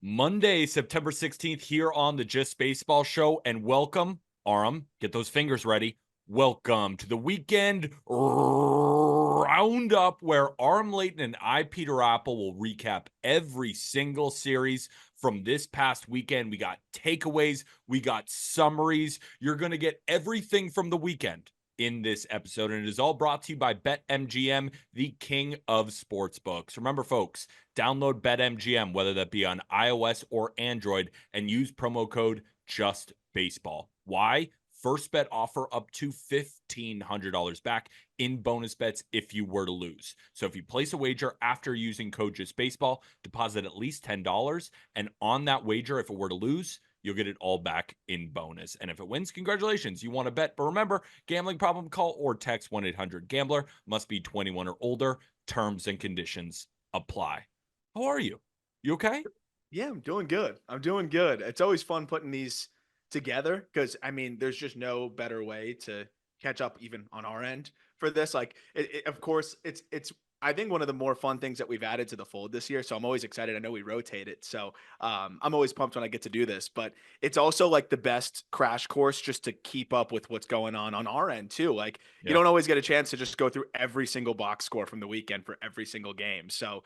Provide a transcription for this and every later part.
Monday, September 16th, here on the Just Baseball Show. And welcome, Aram, get those fingers ready. Welcome to the weekend roundup, where Aram Layton and I, Peter Apple, will recap every single series from this past weekend. We got takeaways, we got summaries. You're going to get everything from the weekend in this episode, and it is all brought to you by BetMGM, the king of sportsbooks. Remember, folks, download BetMGM, whether that be on iOS or Android, and use promo code JUSTBASEBALL. Why? First bet offer up to $1,500 back in bonus bets if you were to lose. So if you place a wager after using code JUSTBASEBALL, deposit at least $10, and on that wager, if it were to lose, you'll get it all back in bonus. And if it wins, congratulations. You want to bet. But remember, gambling problem, call or text 1-800-GAMBLER. Must be 21 or older. Terms and conditions apply. How are you? You okay? Yeah, I'm doing good. It's always fun putting these together because there's just no better way to catch up even on our end for this. Like, of course, it's I think one of the more fun things that we've added to the fold this year. So I'm always excited. I know we rotate it, so I'm always pumped when I get to do this. But it's also like the best crash course just to keep up with what's going on our end too. Like, you don't always get a chance to just go through every single box score from the weekend for every single game. So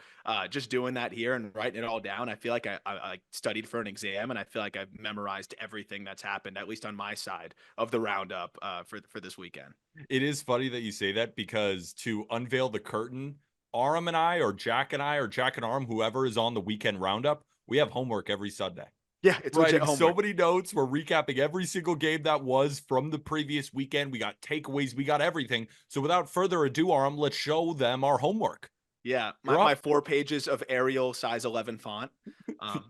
just doing that here and writing it all down, I feel like I studied for an exam, and I feel like I've memorized everything that's happened, at least on my side of the roundup for this weekend. It is funny that you say that, because to unveil the curtain, Aram and I, or Jack and I, or Jack and Aram, whoever is on the weekend roundup, we have homework every Sunday. Yeah, it's legit Writing so homework. many notes. We're recapping every single game that was from the previous weekend. We got takeaways. We got everything. So without further ado, Aram, let's show them our homework. Yeah, You're my up. 4 pages of Arial size 11 font,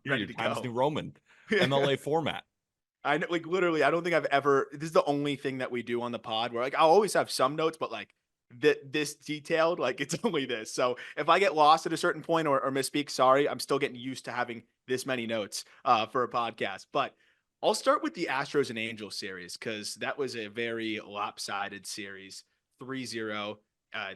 Your ready to Times New go. Roman, MLA format. I know, like, literally, I don't think I've ever. This is the only thing that we do on the pod where, like, I'll always have some notes, but like this detailed, like, it's only this. So if I get lost at a certain point or misspeak, sorry, I'm still getting used to having this many notes for a podcast. But I'll start with the Astros and Angels series because that was a very lopsided series, 3-0.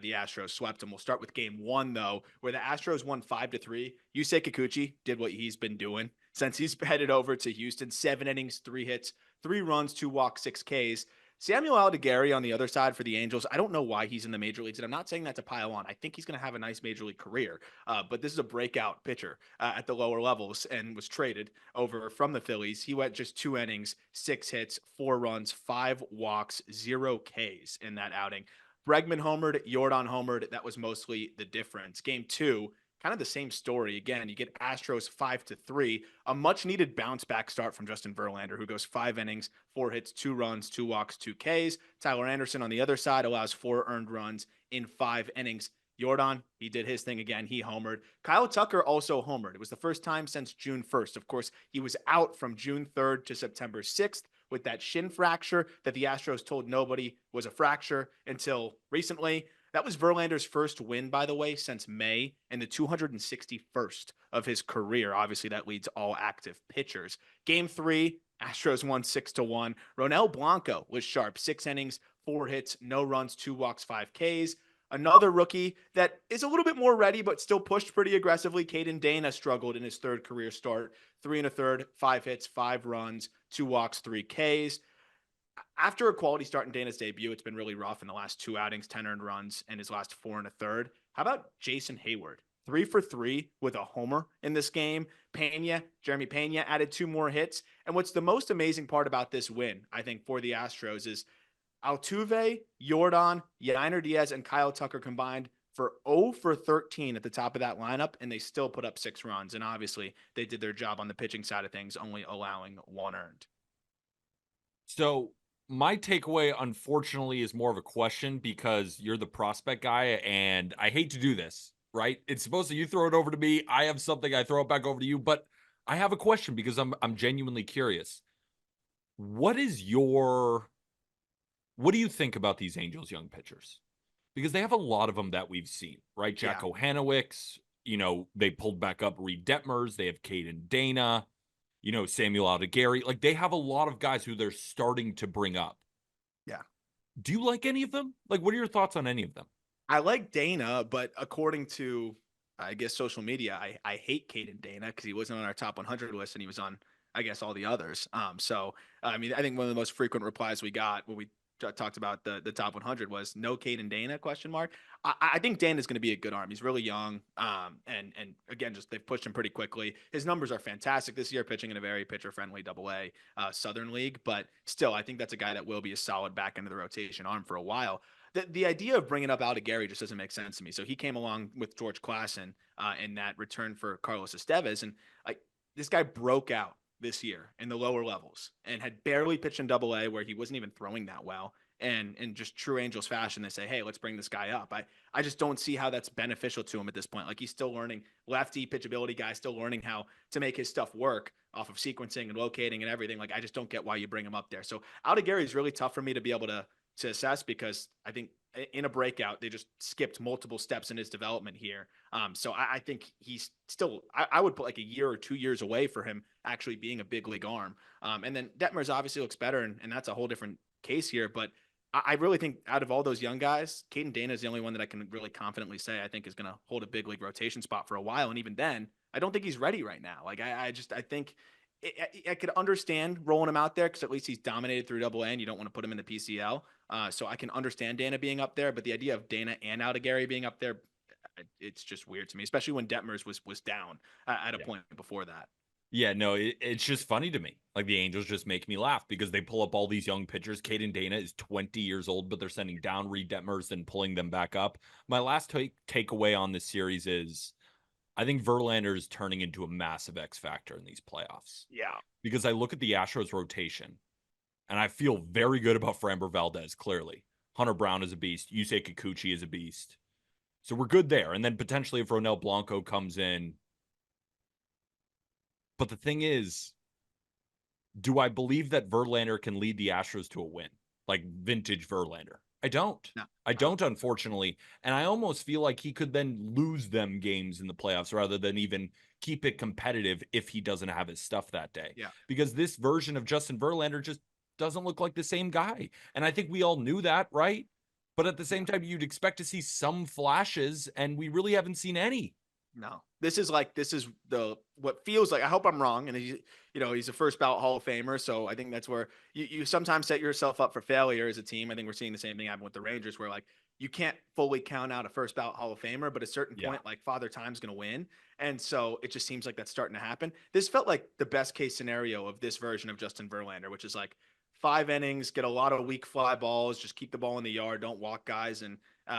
The Astros swept them. We'll start with game one, though, where the Astros won 5-3. Yusei Kikuchi did what he's been doing since he's headed over to Houston. 7 innings, 3 hits, 3 runs, 2 walks, 6 Ks. Samuel Aldeguerri on the other side for the Angels. I don't know why he's in the major leagues, and I'm not saying that to pile on. I think he's going to have a nice major league career, but this is a breakout pitcher at the lower levels and was traded over from the Phillies. He went just 2 innings, 6 hits, 4 runs, 5 walks, 0 Ks in that outing. Bregman homered, Jordan homered. That was mostly the difference. Game two, kind of the same story. Again, you get Astros 5-3, a much needed bounce back start from Justin Verlander, who goes 5 innings, 4 hits, 2 runs, 2 walks, 2 Ks. Tyler Anderson on the other side allows 4 earned runs in 5 innings. Jordan, he did his thing again. He homered. Kyle Tucker also homered. It was the first time since June 1st. Of course, he was out from June 3rd to September 6th with that shin fracture that the Astros told nobody was a fracture until recently. That was Verlander's first win, by the way, since May, and the 261st of his career. Obviously, that leads all active pitchers. Game three, Astros won 6-1. Ronel Blanco was sharp. 6 innings, 4 hits, no runs, 2 walks, 5 Ks. Another rookie that is a little bit more ready, but still pushed pretty aggressively. Caden Dana struggled in his 3rd career start. 3 1/3, 5 hits, 5 runs, 2 walks, 3 Ks. After a quality start in Dana's debut, it's been really rough in the last 2 outings, 10 earned runs in his last 4 1/3. How about Jason Hayward? 3 for 3 with a homer in this game. Jeremy Pena added 2 more hits. And what's the most amazing part about this win, I think, for the Astros is Altuve, Jordan, Yainer Diaz, and Kyle Tucker combined for 0 for 13 at the top of that lineup, and they still put up 6 runs. And obviously, they did their job on the pitching side of things, only allowing 1 earned. So my takeaway, unfortunately, is more of a question, because you're the prospect guy, and I hate to do this, right? It's supposed to, you throw it over to me, I have something, I throw it back over to you, but I have a question because I'm genuinely curious. What do you think about these Angels young pitchers? Because they have a lot of them that we've seen, right? Jack Yeah. Ohanowicz, they pulled back up Reed Detmers, they have Caden Dana, Samuel Aldeguerri. Like, they have a lot of guys who they're starting to bring up. Yeah. Do you like any of them? Like, what are your thoughts on any of them? I like Dana, but according to I guess, social media, I hate Caden Dana because he wasn't on our top 100 list and he was on, I guess, all the others. So I mean, I think one of the most frequent replies we got when we talked about the top 100 was no Caden Dana question mark. I think Dana is going to be a good arm. He's really young, and again, just they've pushed him pretty quickly. His numbers are fantastic this year, pitching in a very pitcher friendly Double A Southern League. But still, I think that's a guy that will be a solid back end of the rotation arm for a while. The idea of bringing up Gary just doesn't make sense to me. So he came along with George Klassen in that return for Carlos Estevez, and like this guy broke out this year in the lower levels and had barely pitched in Double A where he wasn't even throwing that well. And in just true Angels fashion, they say, "Hey, let's bring this guy up." I just don't see how that's beneficial to him at this point. Like he's still learning, lefty pitchability guy, still learning how to make his stuff work off of sequencing and locating and everything. Like I just don't get why you bring him up there. So Gary is really tough for me to be able to assess because I think in a breakout, they just skipped multiple steps in his development here. So I think he's still, I would put like a year or 2 years away for him actually being a big league arm. And then Detmers obviously looks better, and that's a whole different case here. But I really think out of all those young guys, Caden Dana is the only one that I can really confidently say I think is going to hold a big league rotation spot for a while. And even then, I don't think he's ready right now. Like I think I could understand rolling him out there because at least he's dominated through Double A, and you don't want to put him in the PCL. So I can understand Dana being up there, but the idea of Dana and Gary being up there, it's just weird to me, especially when Detmers was down at a point before that. Yeah, no, it's just funny to me. Like the Angels just make me laugh because they pull up all these young pitchers. Caden Dana is 20 years old, but they're sending down Reed Detmers and pulling them back up. My last takeaway on this series is I think Verlander is turning into a massive X factor in these playoffs. Yeah. Because I look at the Astros rotation and I feel very good about Framber Valdez, clearly. Hunter Brown is a beast. Yusei Kikuchi is a beast. So we're good there. And then potentially if Ronel Blanco comes in. But the thing is, do I believe that Verlander can lead the Astros to a win? Like vintage Verlander? I don't. No. I don't, unfortunately. And I almost feel like he could then lose them games in the playoffs rather than even keep it competitive if he doesn't have his stuff that day. Yeah. Because this version of Justin Verlander just doesn't look like the same guy. And I think we all knew that, right? But at the same time, you'd expect to see some flashes, and we really haven't seen any. No, this is what feels like, I hope I'm wrong. And he's a first ballot Hall of Famer. So I think that's where you sometimes set yourself up for failure as a team. I think we're seeing the same thing happen with the Rangers where like you can't fully count out a first ballot Hall of Famer, but at a certain point, like Father Time's going to win. And so it just seems like that's starting to happen. This felt like the best case scenario of this version of Justin Verlander, which is like 5 innings, get a lot of weak fly balls, just keep the ball in the yard, don't walk guys. And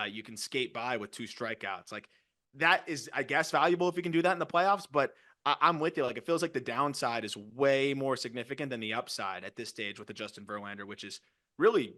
you can skate by with 2 strikeouts. Like, that is, I guess, valuable if you can do that in the playoffs. But I'm with you. Like, it feels like the downside is way more significant than the upside at this stage with the Justin Verlander, which is really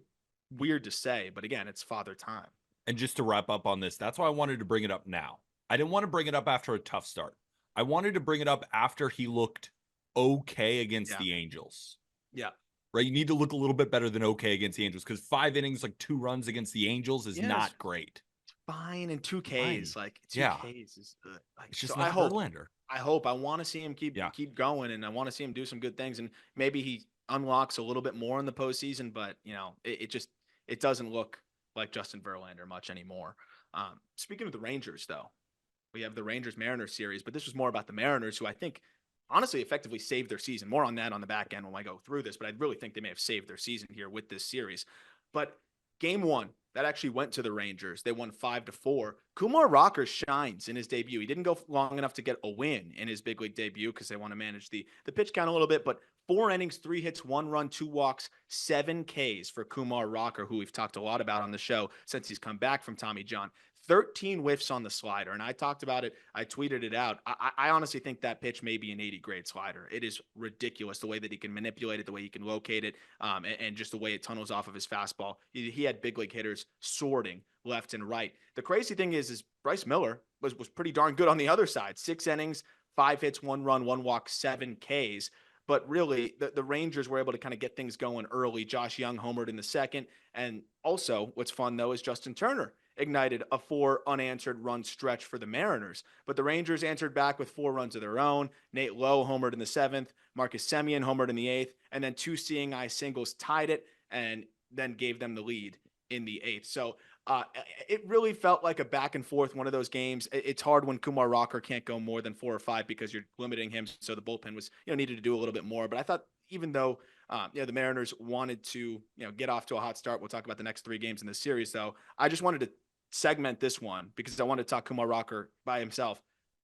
weird to say. But again, it's Father Time. And just to wrap up on this, that's why I wanted to bring it up now. I didn't want to bring it up after a tough start. I wanted to bring it up after he looked okay against the Angels. Yeah. Right? You need to look a little bit better than okay against the Angels because 5 innings, like 2 runs against the Angels is not great. Fine, and 2 Ks, like 2 Ks is good. Like, it's just so not Verlander. I want to see him keep going, and I want to see him do some good things, and maybe he unlocks a little bit more in the postseason. But it doesn't look like Justin Verlander much anymore. Speaking of the Rangers, though, we have the Rangers-Mariners series, but this was more about the Mariners, who I think honestly effectively saved their season. More on that on the back end when I go through this, but I really think they may have saved their season here with this series. But Game 1, that actually went to the Rangers. They won 5-4. Kumar Rocker shines in his debut. He didn't go long enough to get a win in his big league debut because they want to manage the pitch count a little bit. But 4 innings, 3 hits, 1 run, 2 walks, 7 Ks for Kumar Rocker, who we've talked a lot about on the show since he's come back from Tommy John. 13 whiffs on the slider. And I talked about it. I tweeted it out. I honestly think that pitch may be an 80 grade slider. It is ridiculous the way that he can manipulate it, the way he can locate it, and just the way it tunnels off of his fastball. He had big league hitters sorting left and right. The crazy thing is Bryce Miller was pretty darn good on the other side. 6 innings, 5 hits, 1 run, 1 walk, 7 Ks. But really, the Rangers were able to kind of get things going early. Josh Young homered in the second. And also, what's fun, though, is Justin Turner ignited a 4 unanswered run stretch for the Mariners. But the Rangers answered back with 4 runs of their own. Nate Lowe homered in the 7th. Marcus Semien homered in the 8th. And then 2 seeing eye singles tied it and then gave them the lead in the 8th. So Uh, it really felt like a back and forth, one of those games. It's hard when Kumar Rocker can't go more than 4 or 5 because you're limiting him. So the bullpen was, needed to do a little bit more. But I thought even though, the Mariners wanted to, get off to a hot start. We'll talk about the next 3 games in the series, though. I just wanted to segment this one because I wanted to talk Kumar Rocker by himself.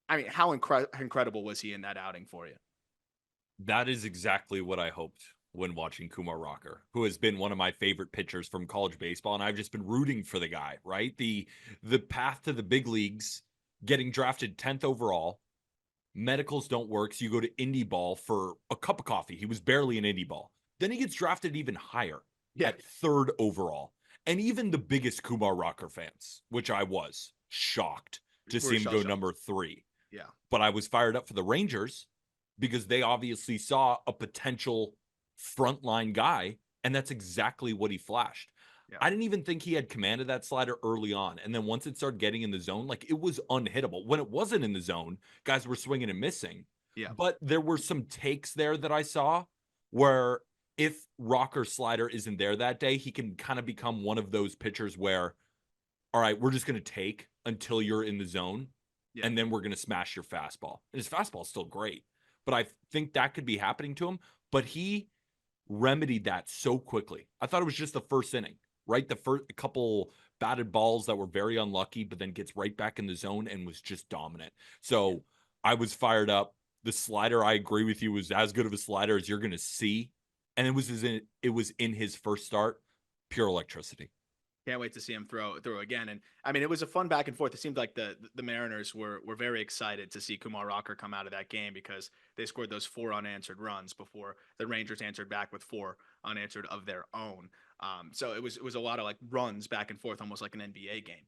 I mean, how incredible was he in that outing for you? That is exactly what I hoped when watching Kumar Rocker, who has been one of my favorite pitchers from college baseball, and I've just been rooting for the guy, right? The path to the big leagues, getting drafted 10th overall, medicals don't work, so you go to indie ball for a cup of coffee. He was barely an indie ball. Then he gets drafted even higher at 3rd overall. And even the biggest Kumar Rocker fans, which I was shocked to see him go number 3. Yeah. But I was fired up for the Rangers because they obviously saw a potential frontline guy, and that's exactly what he flashed. Yeah. I didn't even think he had command of that slider early on. And then once it started getting in the zone, like it was unhittable. When it wasn't in the zone, guys were swinging and missing. Yeah. But there were some takes there that I saw where if Rocker slider isn't there that day, he can kind of become one of those pitchers where, all right, we're just going to take until you're in the zone. Yeah. And then we're going to smash your fastball. And his fastball is still great. But I think that could be happening to him. But he remedied that so quickly. I thought it was just the first inning, right? The first couple batted balls that were very unlucky, but then gets right back in the zone and was just dominant. So I was fired up. The slider, I agree with you, was as good of a slider as you're going to see. And it was in his first start, pure electricity. Can't wait to see him throw again. And I mean, it was a fun back and forth. It seemed like the Mariners were very excited to see Kumar Rocker come out of that game because they scored those 4 unanswered runs before the Rangers answered back with 4 unanswered of their own. So it was a lot of like runs back and forth, almost like an NBA game.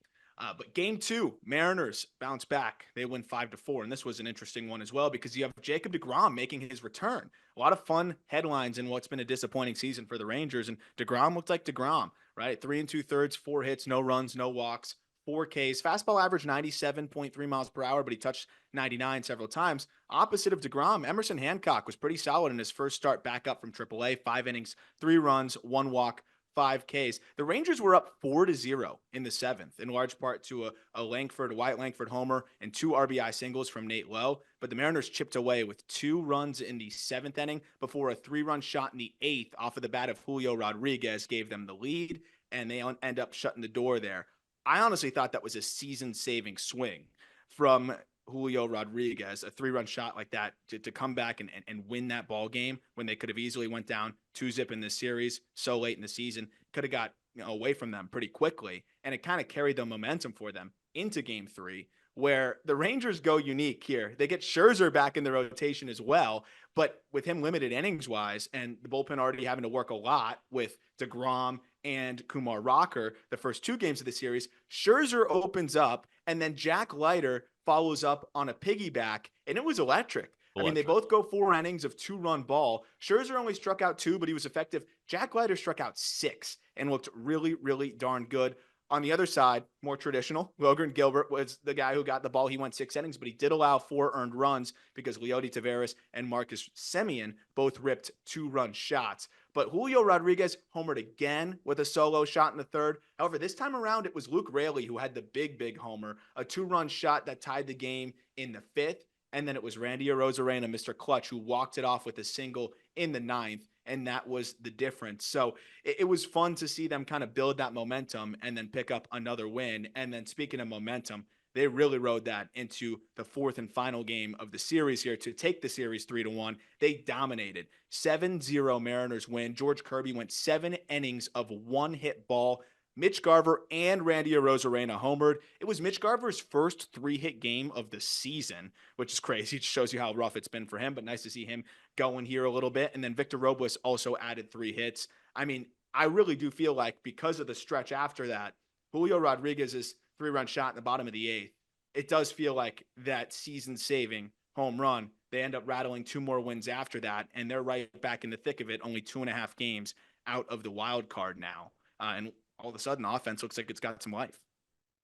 But game 2, Mariners bounce back. They win 5-4. And this was an interesting one as well because you have Jacob deGrom making his return. A lot of fun headlines in what's been a disappointing season for the Rangers. And deGrom looked like deGrom, right? 3 2/3, 4 hits, no runs, no walks, 4 Ks. Fastball average 97.3 miles per hour, but he touched 99 several times. Opposite of deGrom, Emerson Hancock was pretty solid in his first start back up from AAA. 5 innings, 3 runs, 1 walk, 5 Ks. The Rangers were up 4-0 in the 7th, in large part to a White Langford homer and 2 RBI singles from Nate Lowe. But the Mariners chipped away with 2 runs in the 7th inning before a 3-run shot in the 8th off of the bat of Julio Rodriguez gave them the lead, and they end up shutting the door there. I honestly thought that was a season-saving swing from Julio Rodriguez, a 3-run shot like that to come back and win that ball game when they could have easily went down 2-0 in this series so late in the season, could have got away from them pretty quickly. And it kind of carried the momentum for them into game 3, where the Rangers go unique here. They get Scherzer back in the rotation as well, but with him limited innings wise and the bullpen already having to work a lot with deGrom and Kumar Rocker, the first 2 games of the series, Scherzer opens up and then Jack Leiter follows up on a piggyback, and it was electric. I mean, they both go 4 innings of 2-run ball. Scherzer only struck out 2, but he was effective. Jack Leiter struck out 6 and looked really, really darn good. On the other side, more traditional, Logan Gilbert was the guy who got the ball. He went 6 innings, but he did allow 4 earned runs because Leody Taveras and Marcus Semien both ripped 2-run shots. But Julio Rodriguez homered again with a solo shot in the 3rd. However, this time around, it was Luke Raley who had the big homer, a 2-run shot that tied the game in the 5th. And then it was Randy Arozarena, Mr. Clutch, who walked it off with a single in the 9th. And that was the difference. So it was fun to see them kind of build that momentum and then pick up another win. And then speaking of momentum, they really rode that into the 4th and final game of the series here to take the series 3-1. They dominated. 7-0 Mariners win. George Kirby went 7 innings of 1-hit ball. Mitch Garver and Randy Arozarena homered. It was Mitch Garver's first 3-hit game of the season, which is crazy. It shows you how rough it's been for him, but nice to see him going here a little bit. And then Victor Robles also added 3 hits. I mean, I really do feel like because of the stretch after that, Julio Rodriguez's 3-run shot in the bottom of the 8th, it does feel like that season-saving home run. They end up rattling 2 more wins after that, and they're right back in the thick of it, only 2.5 games out of the wild card now. And all of a sudden, offense looks like it's got some life.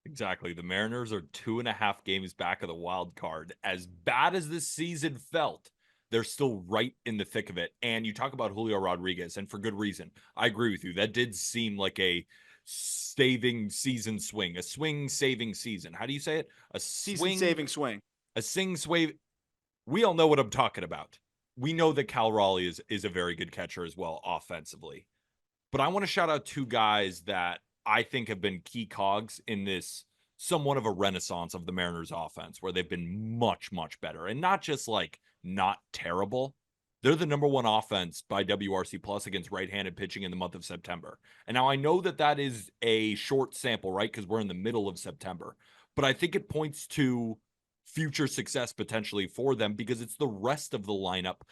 Exactly. The Mariners are 2.5 games back of the wild card. As bad as this season felt, they're still right in the thick of it. And you talk about Julio Rodriguez, and for good reason. I agree with you. That did seem like a saving season swing, a swing saving season. How do you say it? A Season swing, saving swing. a sing sway. We all know what I'm talking about. We know that Cal Raleigh is a very good catcher as well offensively. But I want to shout out two guys that I think have been key cogs in this somewhat of a renaissance of the Mariners offense, where they've been much, much better. And not just like not terrible. They're the number one offense by WRC plus against right-handed pitching in the month of September. And now I know that that is a short sample, right? Because we're in the middle of September. But I think it points to future success potentially for them, because it's the rest of the lineup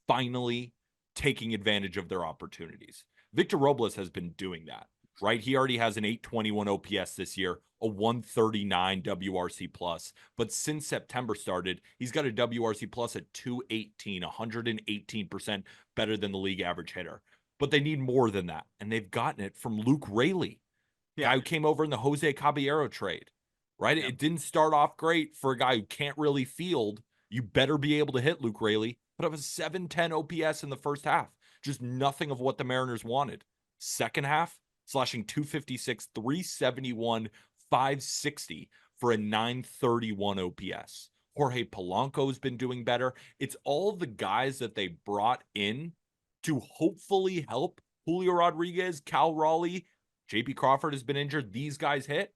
finally taking advantage of their opportunities. Victor Robles has been doing that, right? He already has an 821 OPS this year, a 139 WRC plus. But since September started, he's got a WRC plus at 218, 118% better than the league average hitter. But they need more than that. And they've gotten it from Luke Raley, guy who came over in the Jose Caballero trade, right? Yep. It didn't start off great for a guy who can't really field. You better be able to hit, Luke Raley. But it was 710 OPS in the first half. Just nothing of what the Mariners wanted. Second half, slashing 256, 371, 560 for a 931 OPS. Jorge Polanco's been doing better. It's all the guys that they brought in to hopefully help Julio Rodriguez, Cal Raleigh, JP Crawford has been injured. These guys hit,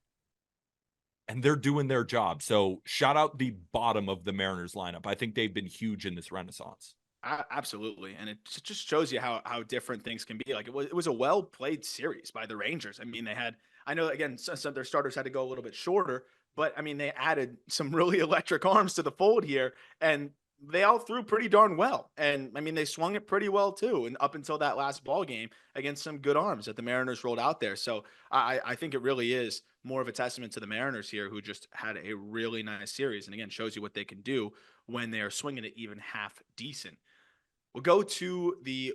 and they're doing their job. So shout out the bottom of the Mariners lineup. I think they've been huge in this renaissance. Absolutely, and it just shows you how different things can be. Like it was a well played series by the Rangers. I mean, they had, I know again some of their starters had to go a little bit shorter, but I mean they added some really electric arms to the fold here, and they all threw pretty darn well. And I mean they swung it pretty well too, and up until that last ball game against some good arms that the Mariners rolled out there. So I think it really is more of a testament to the Mariners here, who just had a really nice series, and again shows you what they can do when they are swinging it even half decent. We'll go to the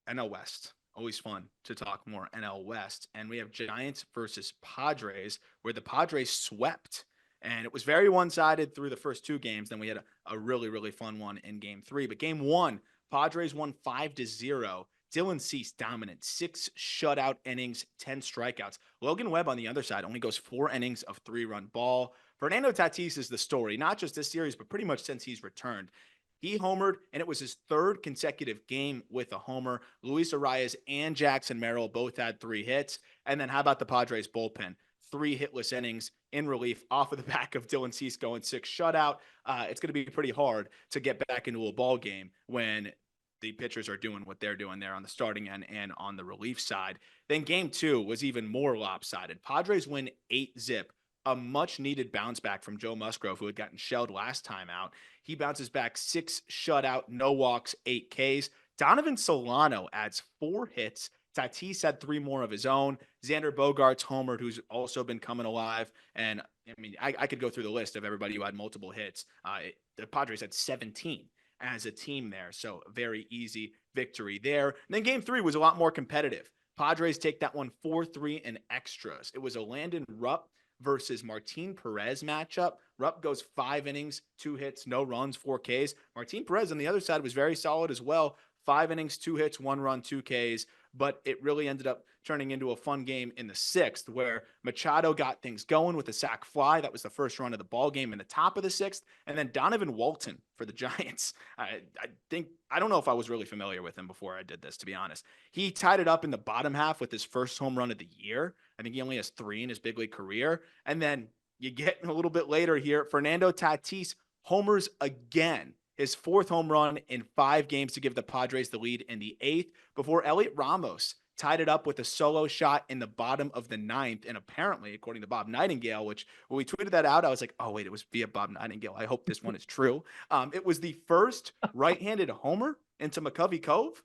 NL West. Always fun to talk more NL West. And we have Giants versus Padres, where the Padres swept. And it was very one-sided through the first two games. Then we had a really, really fun one in game three. But game one, Padres won 5-0. Dylan Cease dominant, 6 shutout innings, 10 strikeouts. Logan Webb on the other side only goes 4 innings of 3-run ball. Fernando Tatis is the story, not just this series, but pretty much since he's returned. He homered, and it was his third consecutive game with a homer. Luis Arias and Jackson Merrill both had 3 hits. And then how about the Padres bullpen? 3 hitless innings in relief off of the back of Dylan Cease going 6 shutout. It's going to be pretty hard to get back into a ball game when the pitchers are doing what they're doing there on the starting end and on the relief side. Then game 2 was even more lopsided. Padres win 8-0. A much-needed bounce back from Joe Musgrove, who had gotten shelled last time out. He bounces back 6 shutout, no walks, 8 Ks. Donovan Solano adds 4 hits. Tatis had 3 more of his own. Xander Bogaerts homered, who's also been coming alive. And, I mean, I could go through the list of everybody who had multiple hits. The Padres had 17 as a team there, so very easy victory there. And then game 3 was a lot more competitive. Padres take that one 4-3 in extras. It was a Landon Rupp versus Martin Perez matchup. Rupp goes 5 innings, 2 hits, no runs, 4 Ks. Martin Perez on the other side was very solid as well. 5 innings, 2 hits, 1 run, 2 Ks. But it really ended up turning into a fun game in the 6th, where Machado got things going with a sac fly. That was the first run of the ball game in the top of the 6th. And then Donovan Walton for the Giants. I don't know if I was really familiar with him before I did this, to be honest. He tied it up in the bottom half with his first home run of the year. I think he only has 3 in his big league career. And then you get a little bit later here, Fernando Tatis homers again. His 4th home run in 5 games to give the Padres the lead in the 8th, before Elliot Ramos tied it up with a solo shot in the bottom of the 9th. And apparently, according to Bob Nightingale, which when we tweeted that out, I was like, oh, wait, it was via Bob Nightingale. I hope this one is true. It was the first right-handed homer into McCovey Cove.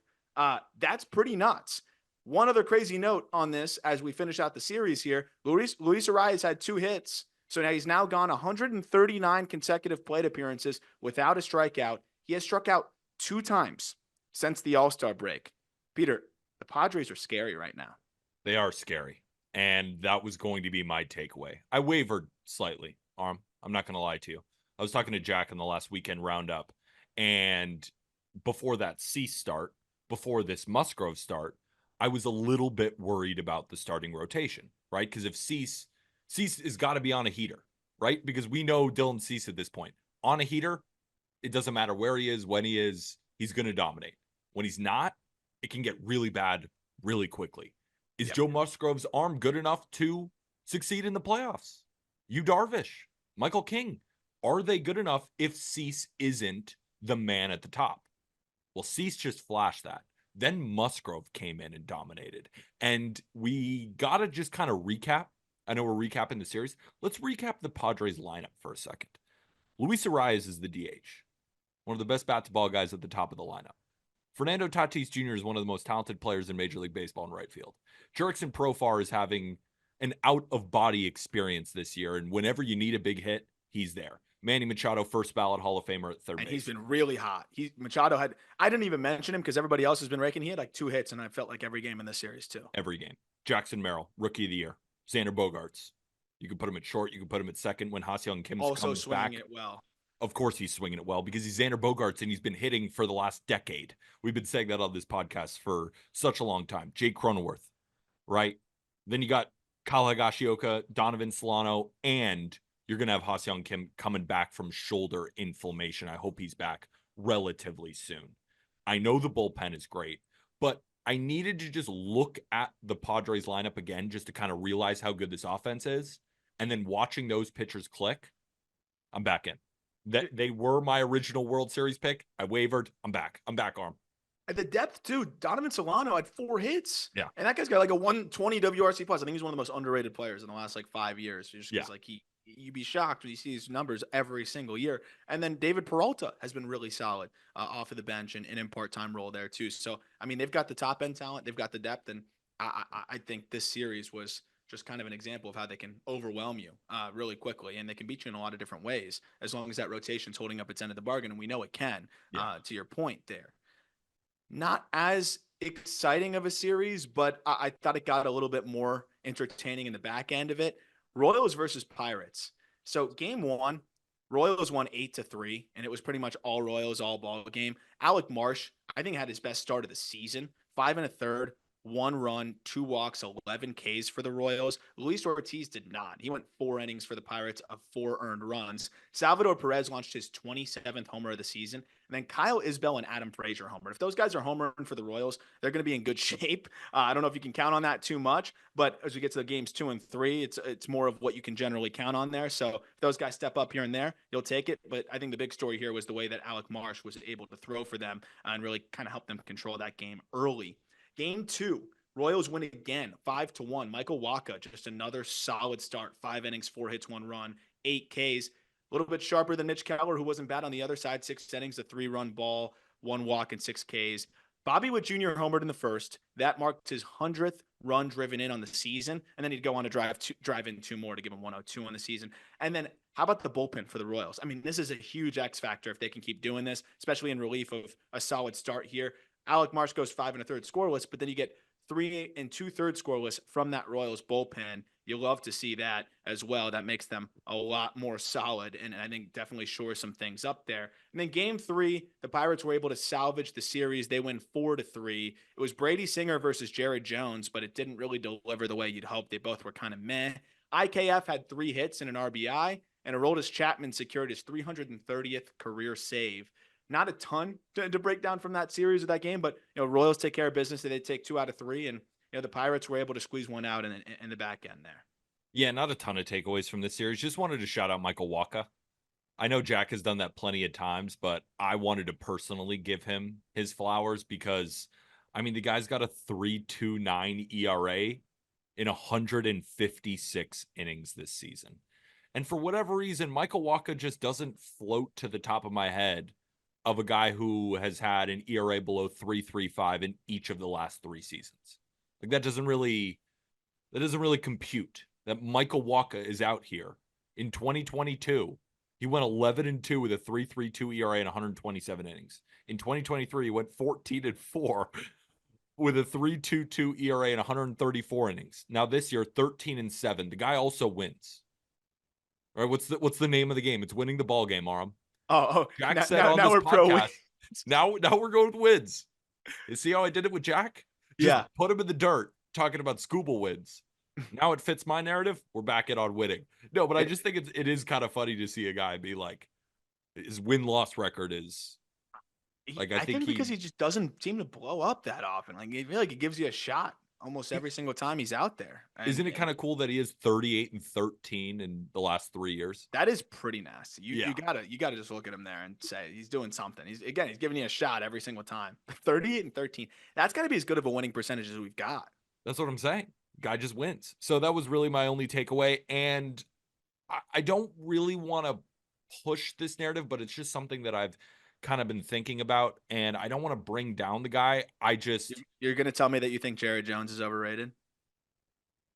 That's pretty nuts. One other crazy note on this as we finish out the series here, Luis Arias had 2 hits. So now he's now gone 139 consecutive plate appearances without a strikeout. He has struck out 2 times since the All-Star break. Peter, the Padres are scary right now. They are scary. And that was going to be my takeaway. I wavered slightly, Aram. I'm not going to lie to you. I was talking to Jack in the last weekend roundup. And before that Cease start, before this Musgrove start, I was a little bit worried about the starting rotation, right? Because if Cease has got to be on a heater, right? Because we know Dylan Cease at this point on a heater, it doesn't matter where he is, when he is, he's going to dominate. When he's not, it can get really bad really quickly. Is Yep. Joe Musgrove's arm good enough to succeed in the playoffs? Yu Darvish, Michael King, are they good enough if Cease isn't the man at the top? Well, Cease just flashed that. Then Musgrove came in and dominated. And we got to just kind of recap. I know we're recapping the series. Let's recap the Padres lineup for a second. Luis Arias is the DH, one of the best bat to ball guys at the top of the lineup. Fernando Tatis Jr. is one of the most talented players in Major League Baseball in right field. Jurickson Profar is having an out-of-body experience this year, and whenever you need a big hit, he's there. Manny Machado, first ballot Hall of Famer at third base. And he's been really hot. Machado had, I didn't even mention him because everybody else has been raking. He had like 2 hits, and I felt like every game in this series too. Every game. Jackson Merrill, Rookie of the Year. Xander Bogaerts. You can put him at short. You can put him at second when Ha-Seong Kim also comes swinging back. It well. Of course he's swinging it well because he's Xander Bogaerts and he's been hitting for the last decade. We've been saying that on this podcast for such a long time. Jake Cronenworth, right? Then you got Kyle Higashioka, Donovan Solano, and you're going to have Ha-Seong Kim coming back from shoulder inflammation. I hope he's back relatively soon. I know the bullpen is great, but I needed to just look at the Padres lineup again just to kind of realize how good this offense is. And then watching those pitchers click, I'm back in. That they were my original World Series pick. I wavered. I'm back. Arm. The depth too. Donovan Solano had 4 hits. Yeah. And that guy's got like a 120 WRC plus. I think he's one of the most underrated players in the last like 5 years. Just because like you'd be shocked when you see these numbers every single year. And then David Peralta has been really solid off of the bench and in part-time role there too. So, I mean, they've got the top end talent. They've got the depth. And I think this series was just kind of an example of how they can overwhelm you really quickly. And they can beat you in a lot of different ways as long as that rotation's holding up its end of the bargain. And we know it can, to your point there. Not as exciting of a series, but I thought it got a little bit more entertaining in the back end of it. Royals versus Pirates. So game 1, Royals won 8-3, and it was pretty much all Royals, all ball game. Alec Marsh, I think, had his best start of the season. 5 1/3, 1 run, 2 walks, 11 Ks for the Royals. Luis Ortiz did not. He went 4 innings for the Pirates of 4 earned runs. Salvador Perez launched his 27th homer of the season. And then Kyle Isbell and Adam Frazier homered. If those guys are homering for the Royals, they're going to be in good shape. I don't know if you can count on that too much, but as we get to the games 2 and 3, it's more of what you can generally count on there. So if those guys step up here and there, you'll take it. But I think the big story here was the way that Alec Marsh was able to throw for them and really kind of help them control that game early. Game 2, Royals win again, 5-1. Michael Wacha, just another solid start. 5 innings, 4 hits, 1 run, 8 Ks. A little bit sharper than Mitch Keller, who wasn't bad on the other side. 6 innings, a 3-run ball, 1 walk, and 6 Ks. Bobby Witt Jr. homered in the first. That marked his 100th run driven in on the season. And then he'd go on to drive in 2 more to give him 102 on the season. And then how about the bullpen for the Royals? I mean, this is a huge X factor if they can keep doing this, especially in relief of a solid start here. Alec Marsh goes 5 1/3 scoreless, but then you get 3 2/3 scoreless from that Royals bullpen. You love to see that as well. That makes them a lot more solid, and I think definitely shores some things up there. And then game 3, the Pirates were able to salvage the series. They win 4-3. It was Brady Singer versus Jared Jones, but it didn't really deliver the way you'd hope. They both were kind of meh. IKF had 3 hits and an RBI, and Aroldis Chapman secured his 330th career save. Not a ton to break down from that series of that game, but Royals take care of business. They take 2 out of 3, and the Pirates were able to squeeze one out in the back end there. Yeah, not a ton of takeaways from this series. Just wanted to shout out Michael Wacha. I know Jack has done that plenty of times, but I wanted to personally give him his flowers because, I mean, the guy's got a 3.29 ERA in 156 innings this season. And for whatever reason, Michael Wacha just doesn't float to the top of my head of a guy who has had an ERA below 3.35 in each of the last 3 seasons. Like that doesn't really compute that Michael Wacha is out here in 2022. He went 11-2 with a 3.32 ERA in 127 innings. In 2023, he went 14-4 with a 3.22 ERA in 134 innings. Now this year, 13-7. The guy also wins. All right, what's the name of the game? It's winning the ball game, Aram. Jack now, said on now this we're podcast. pro. Now we're going with wins. You see how I did it with Jack? Just Yeah. put him in the dirt talking about scuba wins. Now it fits my narrative. We're back in on winning. No, but I just think it is kind of funny to see a guy be like, his win-loss record is like, I I think think because he just doesn't seem to blow up that often. Like, I feel like he gives you a shot almost every single time he's out there. isn't it kind of cool that he is 38-13 in the last 3 years? that is pretty nasty. You Yeah. you gotta just look at him there and say he's doing something. He's giving you a shot every single time. 38-13. That's got to be as good of a winning percentage as we've got. That's what I'm saying. Guy just wins. So that was really my only takeaway. And I don't really want to push this narrative, but it's just something that I've kind of been thinking about. And I don't want to bring down the guy. You're gonna tell me that you think Jared Jones is overrated?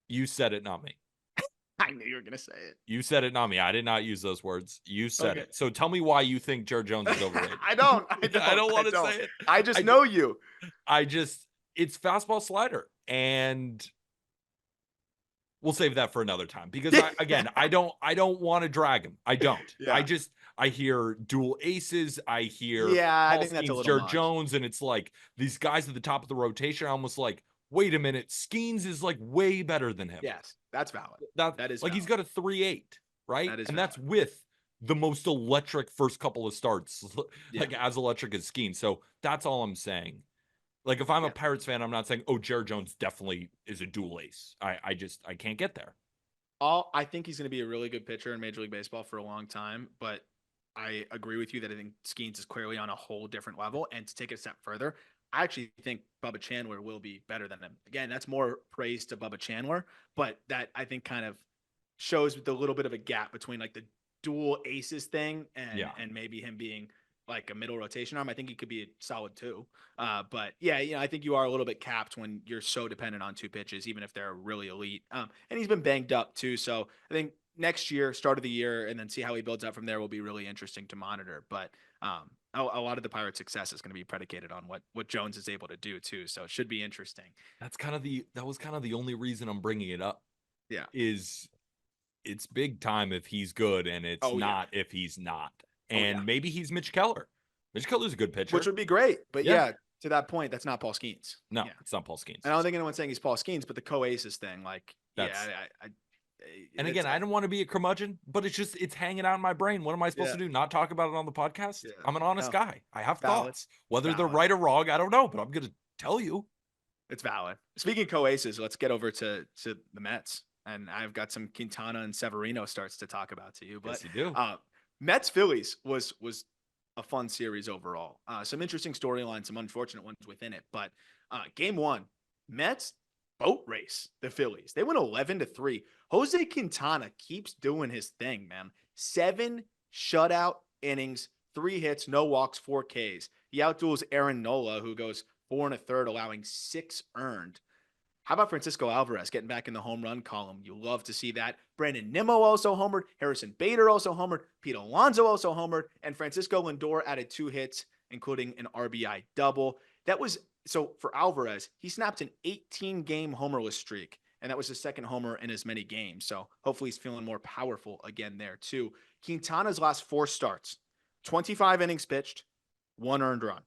You said it, not me. I knew you were gonna say it. You said it, not me. I did not use those words. You said Okay. it. So tell me why you think Jared Jones is overrated. I don't. I don't want to say it. I just know you. It's fastball slider. And we'll save that for another time because I don't want to drag him. I don't. Yeah. I hear dual aces. I hear I Paul think that's a Skeens, little Jared much. Jones, and it's like these guys at the top of the rotation are almost like, wait a minute, Skeens is like way better than him. Yes, that's valid. That is like valid. he's got a 3.8, right? That is and that's valid. with the most electric first couple of starts, like Yeah. as electric as Skeens. So that's all I'm saying. Like if I'm a Yeah. Pirates fan, I'm not saying, oh, Jared Jones definitely is a dual ace. I can't get there. I think he's going to be a really good pitcher in Major League Baseball for a long time, but I agree with you that I think Skeens is clearly on a whole different level. And to take it a step further, I actually think Bubba Chandler will be better than him. Again, that's more praise to Bubba Chandler, but that I think kind of shows the little bit of a gap between like the dual aces thing and maybe him being like a middle rotation arm. I think he could be a solid too. But yeah, I think you are a little bit capped when you're so dependent on two pitches, even if they're really elite. And he's been banged up too. So I think next year, start of the year, and then see how he builds up from there will be really interesting to monitor. But a lot of the Pirates' success is going to be predicated on what Jones is able to do too. So it should be interesting. That was kind of the only reason I'm bringing it up. Yeah. It's big time if he's good, and it's not if he's not. And maybe he's Mitch Keller. Mitch Keller's a good pitcher. Which would be great. But yeah, to that point, that's not Paul Skeens. No, it's not Paul Skeens. And I don't think anyone's saying he's Paul Skeens, but the co-aces thing, like, and again, I don't want to be a curmudgeon, but it's hanging out in my brain. What am I supposed to do? Not talk about it on the podcast? Yeah. I'm an honest guy. I have thoughts. Whether they're right or wrong, I don't know, but I'm going to tell you. It's valid. Speaking of co-aces, let's get over to the Mets. And I've got some Quintana and Severino starts to talk about to you. But yes, you do. Mets Phillies was a fun series overall. Some interesting storylines, some unfortunate ones within it. But game one, Mets boat race the Phillies. They went 11-3. Jose Quintana keeps doing his thing, man. 7 shutout innings, 3 hits, no walks, 4 Ks. He outduels Aaron Nola, who goes 4 1/3, allowing 6 earned. How about Francisco Alvarez getting back in the home run column? You love to see that. Brandon Nimmo also homered. Harrison Bader also homered. Pete Alonso also homered. And Francisco Lindor added 2 hits, including an RBI double. So for Alvarez, he snapped an 18-game homerless streak, and that was his second homer in as many games. So hopefully he's feeling more powerful again there too. Quintana's last 4 starts, 25 innings pitched, 1 earned run.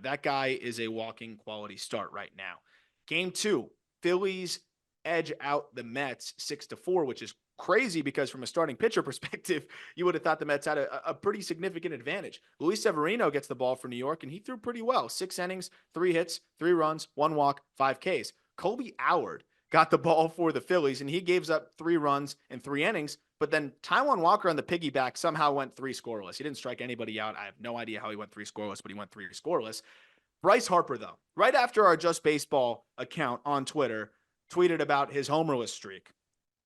That guy is a walking quality start right now. Game 2, Phillies edge out the Mets 6-4, which is crazy because from a starting pitcher perspective, you would have thought the Mets had a pretty significant advantage. Luis Severino gets the ball for New York, and he threw pretty well. 6 innings, 3 hits, 3 runs, 1 walk, 5 Ks. Colby Howard got the ball for the Phillies, and he gives up 3 runs in 3 innings. But then Taijuan Walker on the piggyback somehow went 3 scoreless. He didn't strike anybody out. I have no idea how he went 3 scoreless, but he went 3 scoreless. Bryce Harper, though, right after our Just Baseball account on Twitter tweeted about his homerless streak,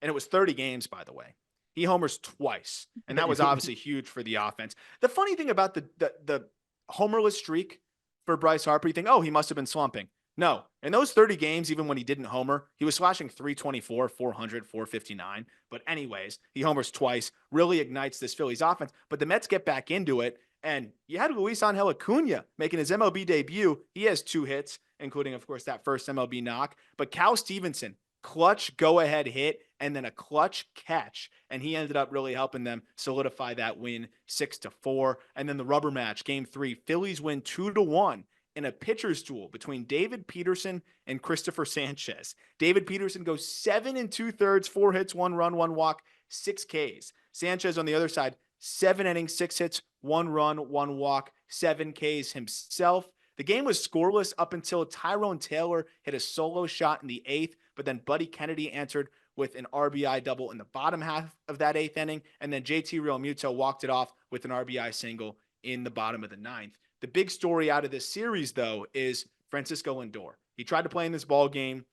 and it was 30 games, by the way. He homers twice, and that was obviously huge for the offense. The funny thing about the homerless streak for Bryce Harper, you think, oh, he must have been slumping. No, in those 30 games, even when he didn't homer, he was slashing 324, 400, 459. But anyways, he homers twice, really ignites this Phillies offense. But the Mets get back into it. And you had Luis Angel Acuna making his MLB debut. He has 2 hits, including, of course, that first MLB knock. But Cal Stevenson, clutch go-ahead hit and then a clutch catch. And he ended up really helping them solidify that win 6-4. And then the rubber match, game 3, Phillies win 2-1 in a pitcher's duel between David Peterson and Christopher Sanchez. David Peterson goes 7 2/3, 4 hits, 1 run, 1 walk, 6 Ks. Sanchez on the other side, 7 innings, 6 hits, 1 run, 1 walk, 7 Ks himself. The game was scoreless up until Tyrone Taylor hit a solo shot in the 8th, but then Buddy Kennedy answered with an RBI double in the bottom half of that 8th inning, and then JT Realmuto walked it off with an RBI single in the bottom of the 9th. The big story out of this series, though, is Francisco Lindor. He tried to play in this ball game,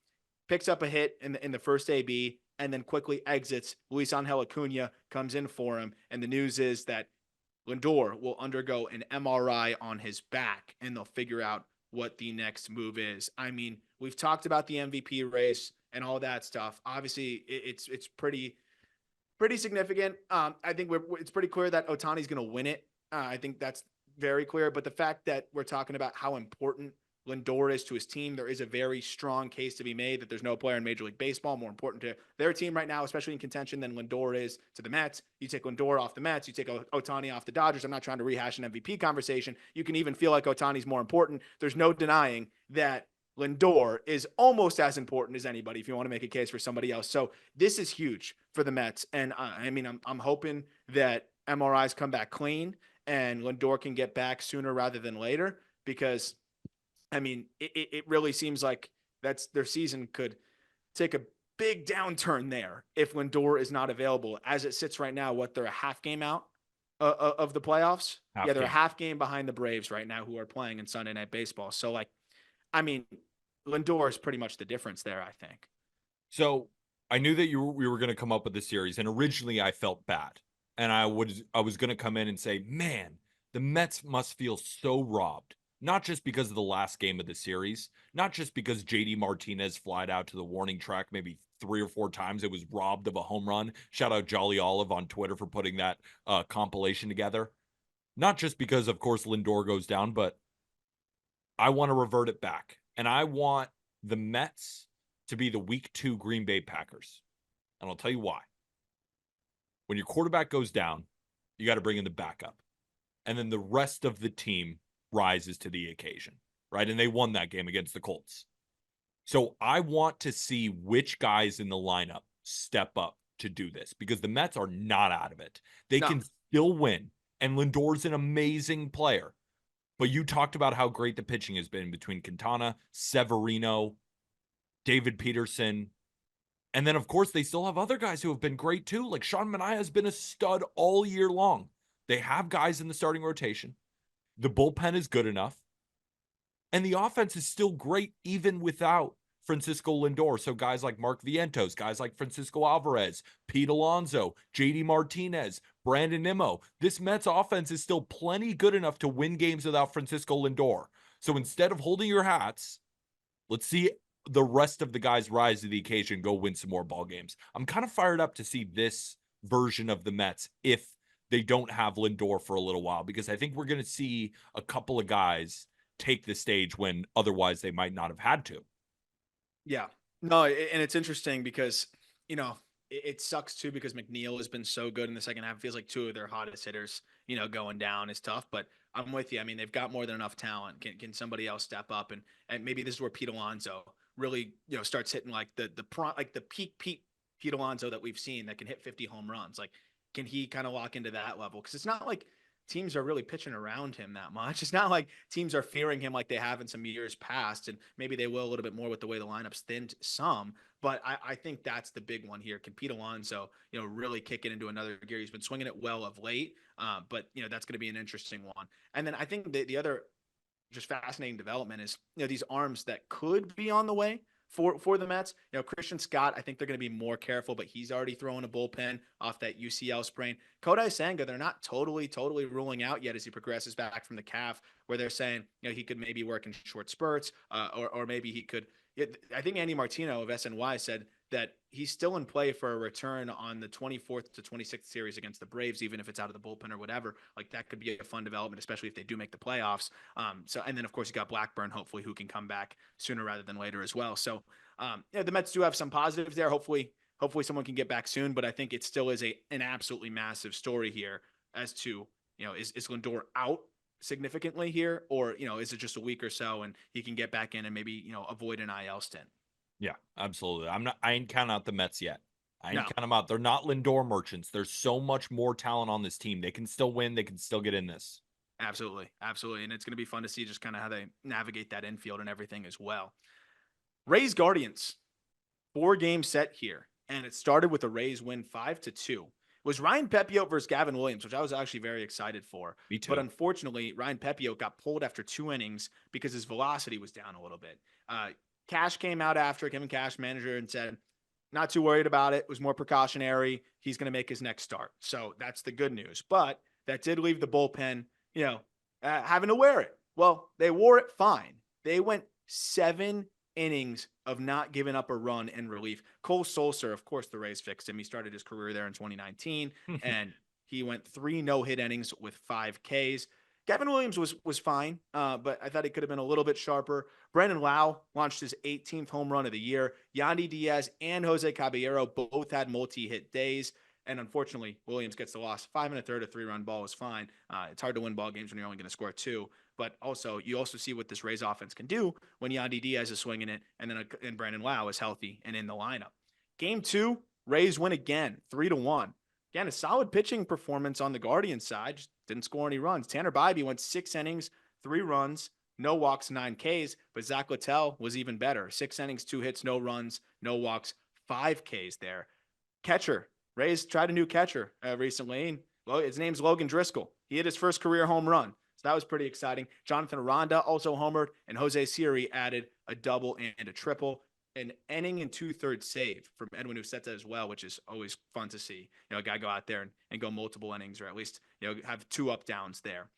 picks up a hit in the first AB, and then quickly exits. Luis Angel Acuna comes in for him, and the news is that Lindor will undergo an MRI on his back, and they'll figure out what the next move is. I mean, we've talked about the MVP race and all that stuff. Obviously, it's pretty significant. I think it's pretty clear that Ohtani's going to win it. I think that's very clear. But the fact that we're talking about how important Lindor is to his team, there is a very strong case to be made that there's no player in Major League Baseball more important to their team right now, especially in contention, than Lindor is to the Mets. You take Lindor off the Mets, you take Ohtani off the Dodgers. I'm not trying to rehash an MVP conversation. You can even feel like Ohtani's more important. There's no denying that Lindor is almost as important as anybody if you want to make a case for somebody else. So this is huge for the Mets. And I mean, I'm hoping that MRIs come back clean and Lindor can get back sooner rather than later, because I mean, it really seems like that's their season could take a big downturn there if Lindor is not available. As it sits right now, they're a half game out of the playoffs. They're a half game behind the Braves right now, who are playing in Sunday Night Baseball. So, like, I mean, Lindor is pretty much the difference there, I think. So I knew that we were going to come up with this series, and originally I felt bad, and I was going to come in and say, man, the Mets must feel so robbed. Not just because of the last game of the series, not just because JD Martinez flied out to the warning track maybe 3 or 4 times. It was robbed of a home run. Shout out Jolly Olive on Twitter for putting that compilation together. Not just because, of course, Lindor goes down, but I want to revert it back. And I want the Mets to be the week 2 Green Bay Packers. And I'll tell you why. When your quarterback goes down, you got to bring in the backup. And then the rest of the team rises to the occasion, right? And they won that game against the Colts. So I want to see which guys in the lineup step up to do this, because the Mets are not out of it. They can still win. And Lindor's an amazing player. But you talked about how great the pitching has been between Quintana, Severino, David Peterson. And then, of course, they still have other guys who have been great too. Like Sean Manaea has been a stud all year long. They have guys in the starting rotation. The bullpen is good enough. And the offense is still great even without Francisco Lindor. So guys like Mark Vientos, guys like Francisco Alvarez, Pete Alonso, JD Martinez, Brandon Nimmo. This Mets offense is still plenty good enough to win games without Francisco Lindor. So instead of holding your hats, let's see the rest of the guys rise to the occasion, go win some more ball games. I'm kind of fired up to see this version of the Mets if they don't have Lindor for a little while, because I think we're going to see a couple of guys take the stage when otherwise they might not have had to. Yeah, no. And it's interesting because, you know, it sucks too, because McNeil has been so good in the second half. It feels like 2 of their hottest hitters, you know, going down is tough, but I'm with you. I mean, they've got more than enough talent. Can somebody else step up? And maybe this is where Pete Alonso really, you know, starts hitting like the peak Pete Alonso that we've seen that can hit 50 home runs. Like, can he kind of lock into that level? Because it's not like teams are really pitching around him that much. It's not like teams are fearing him like they have in some years past, and maybe they will a little bit more with the way the lineup's thinned some. But I think that's the big one here. Can Pete Alonso, you know, really kick it into another gear? He's been swinging it well of late, but, you know, that's going to be an interesting one. And then I think the other just fascinating development is, you know, these arms that could be on the way for the Mets. You know, Christian Scott, I think they're going to be more careful, but he's already throwing a bullpen off that UCL sprain. Kodai Senga, they're not totally ruling out yet as he progresses back from the calf, where they're saying, you know, he could maybe work in short spurts, or maybe he could. I think Andy Martino of SNY said that he's still in play for a return on the 24th to 26th series against the Braves, even if it's out of the bullpen or whatever. Like, that could be a fun development, especially if they do make the playoffs. And then of course you got Blackburn, hopefully, who can come back sooner rather than later as well. So, the Mets do have some positives there. Hopefully someone can get back soon, but I think it still is an absolutely massive story here as to, you know, is Lindor out significantly here, or is it just a week or so and he can get back in and maybe avoid an IL stint? Yeah, absolutely. I ain't counting out the Mets yet. I ain't No, counting them out. They're not Lindor merchants. There's so much more talent on this team. They can still win. They can still get in this. absolutely, absolutely, and it's going to be fun to see just kind of how they navigate that infield and everything as well. Rays Guardians, 4-game set here, and it started with a Rays win 5-2. It was Ryan Pepiot versus Gavin Williams, which I was actually very excited for. Me But too. unfortunately, Ryan Pepiot got pulled after 2 innings because his velocity was down a little bit. Cash came out after Kevin Cash, manager, and said, not too worried about it. It was more precautionary. He's going to make his next start. So that's the good news. But that did leave the bullpen, having to wear it. Well, they wore it fine. They went 7 innings of not giving up a run in relief. Cole Sulser, of course, the Rays fixed him. He started his career there in 2019, and he went 3 no-hit innings with 5 Ks. Gavin Williams was fine, but I thought he could have been a little bit sharper. Brandon Lau launched his 18th home run of the year. Yandy Diaz and Jose Caballero both had multi-hit days. And unfortunately, Williams gets the loss. 5 1/3, a 3-run ball is fine. It's hard to win ball games when you're only going to score 2. But also, you also see what this Rays offense can do when Yandy Diaz is swinging it, and Brandon Lau is healthy and in the lineup. Game 2, Rays win again, 3-1. Again, a solid pitching performance on the Guardians side. Just didn't score any runs. Tanner Bybee went 6 innings, 3 runs, no walks, 9 Ks. But Zach Littell was even better. 6 innings, 2 hits, no runs, no walks, 5 Ks there. Catcher. Rays tried a new catcher recently. And, well, his name's Logan Driscoll. He hit his first career home run. So that was pretty exciting. Jonathan Aranda also homered, and Jose Siri added a double and a triple. An inning and 2/3 save from Edwin Uceta as well, which is always fun to see. A guy go out there and go multiple innings, or at least have 2 up downs there.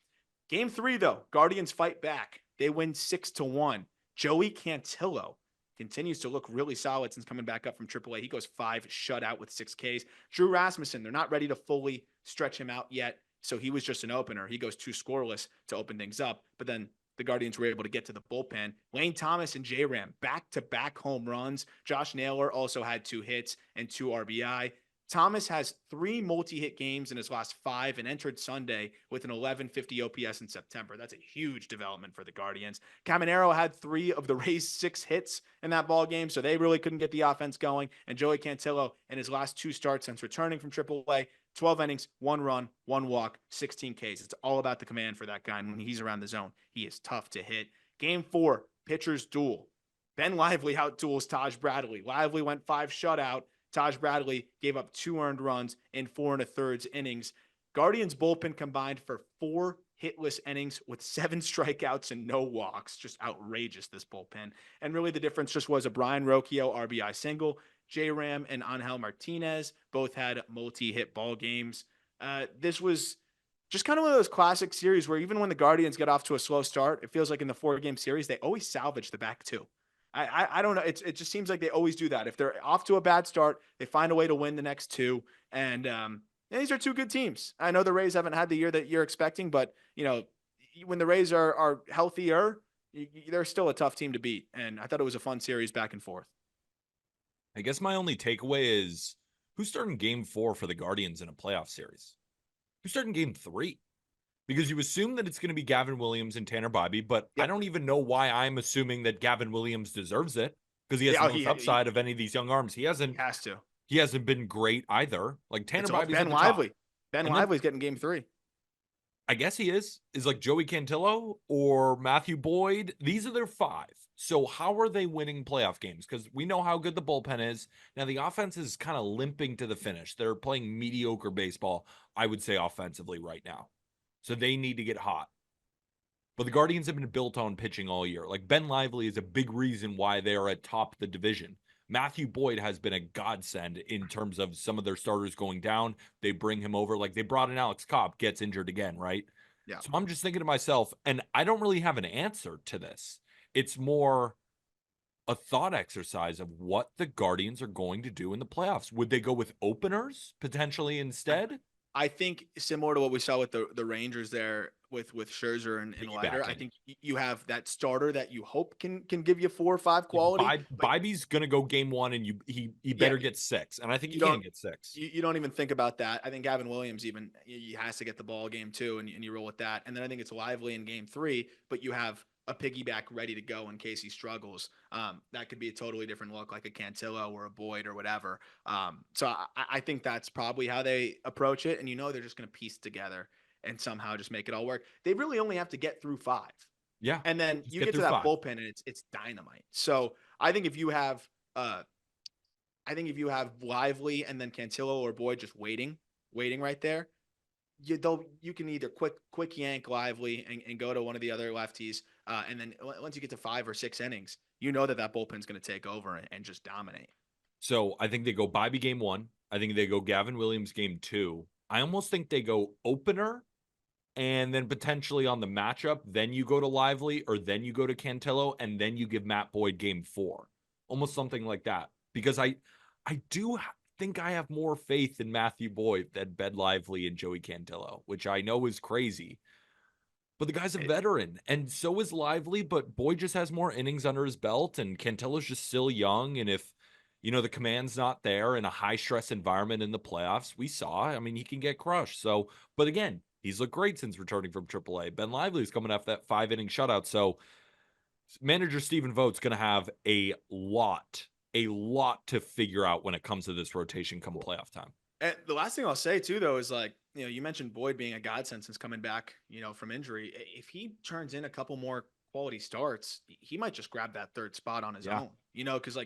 Game 3, though, Guardians fight back. They win 6-1. Joey Cantillo continues to look really solid since coming back up from AAA. He goes 5 shutout with 6 Ks. Drew Rasmussen, they're not ready to fully stretch him out yet, so he was just an opener. He goes 2 scoreless to open things up, but then the Guardians were able to get to the bullpen. Lane Thomas and J-Ram, back-to-back home runs. Josh Naylor also had 2 hits and 2 RBI. Thomas has 3 multi-hit games in his last 5 and entered Sunday with an 1150 OPS in September. That's a huge development for the Guardians. Caminero had 3 of the Rays' 6 hits in that ball game, so they really couldn't get the offense going. And Joey Cantillo, in his last 2 starts since returning from AAA, 12 innings, 1 run, 1 walk, 16 Ks. It's all about the command for that guy. And when he's around the zone, he is tough to hit. Game 4, pitchers duel. Ben Lively out-duels Taj Bradley. Lively went 5 shutout. Taj Bradley gave up 2 earned runs in 4 1/3 innings. Guardians bullpen combined for 4 hitless innings with 7 strikeouts and no walks. Just outrageous, this bullpen. And really the difference just was a Brian Rocchio RBI single. J-Ram and Angel Martinez both had multi-hit ball games. This was just kind of one of those classic series where even when the Guardians get off to a slow start, it feels like in the 4-game series, they always salvage the back 2. I don't know. It just seems like they always do that. If they're off to a bad start, they find a way to win the next 2. And these are 2 good teams. I know the Rays haven't had the year that you're expecting, but when the Rays are healthier, they're still a tough team to beat. And I thought it was a fun series back and forth. I guess my only takeaway is who's starting game 4 for the Guardians in a playoff series? Who's starting game 3? Because you assume that it's going to be Gavin Williams and Tanner Bybee, but Yep. I don't even know why I'm assuming that Gavin Williams deserves it because he has the most upside of any of these young arms. He has to. He hasn't been great either. Like Tanner Bybee's Ben at the Lively. top. Ben Lively's getting game 3. I guess he is like Joey Cantillo or Matthew Boyd. These are their 5. So how are they winning playoff games? Because we know how good the bullpen is. Now the offense is kind of limping to the finish. They're playing mediocre baseball, I would say, offensively right now. So they need to get hot. But the Guardians have been built on pitching all year. Like Ben Lively is a big reason why they are atop the division. Matthew Boyd has been a godsend in terms of some of their starters going down. They bring him over. Like they brought in Alex Cobb, gets injured again, right? Yeah. So I'm just thinking to myself, and I don't really have an answer to this. It's more a thought exercise of what the Guardians are going to do in the playoffs. Would they go with openers potentially instead? I think similar to what we saw with the Rangers there with Scherzer and Leiter, I Piggybacking. think you have that starter that you hope can give you 4 or 5 quality. But Bibby's gonna go game one, and he yeah, better get 6, and I think you he can don't get 6. you don't even think about that. I think Gavin Williams even he has to get the ball game 2, and you roll with that. And then I think it's Lively in game 3, but you have a piggyback ready to go in case he struggles. That could be a totally different look, like a Cantillo or a Boyd or whatever. So I think that's probably how they approach it. And they're just going to piece together and somehow just make it all work. They really only have to get through 5. Yeah, And then just you get get to through that 5. bullpen and it's dynamite. So I think if you have Lively and then Cantillo or Boyd just waiting right there, you can either quick yank Lively and go to one of the other lefties, and then once you get to 5 or 6 innings, that bullpen's going to take over and just dominate. So I think they go Bobby game 1. I think they go Gavin Williams game 2. I almost think they go opener, and then potentially on the matchup, then you go to Lively, or then you go to Cantillo, and then you give Matt Boyd game 4. Almost something like that. Because I do think I have more faith in Matthew Boyd than Ben Lively and Joey Cantillo, which I know is crazy. But the guy's a veteran, and so is Lively, but Boyd just has more innings under his belt, and Cantillo's just still young. And if, the command's not there in a high-stress environment in the playoffs, we saw, I mean, he can get crushed. So, but again, he's looked great since returning from AAA. Ben Lively's coming off that 5-inning shutout. So manager Stephen Vogt's going to have a lot to figure out when it comes to this rotation come playoff time. And the last thing I'll say too, though, is you mentioned Boyd being a godsend since coming back, from injury. If he turns in a couple more quality starts, he might just grab that 3rd spot on his own, because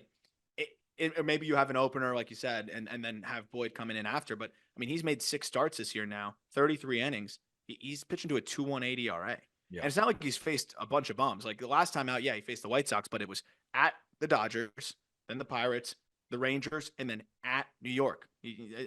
or maybe you have an opener, like you said, and then have Boyd coming in after. But I mean, he's made 6 starts this year now, 33 innings. He's pitching to a 2.18 ERA. Yeah. And it's not like he's faced a bunch of bums. Like the last time out, he faced the White Sox, but it was at the Dodgers, then the Pirates, the Rangers, and then at New York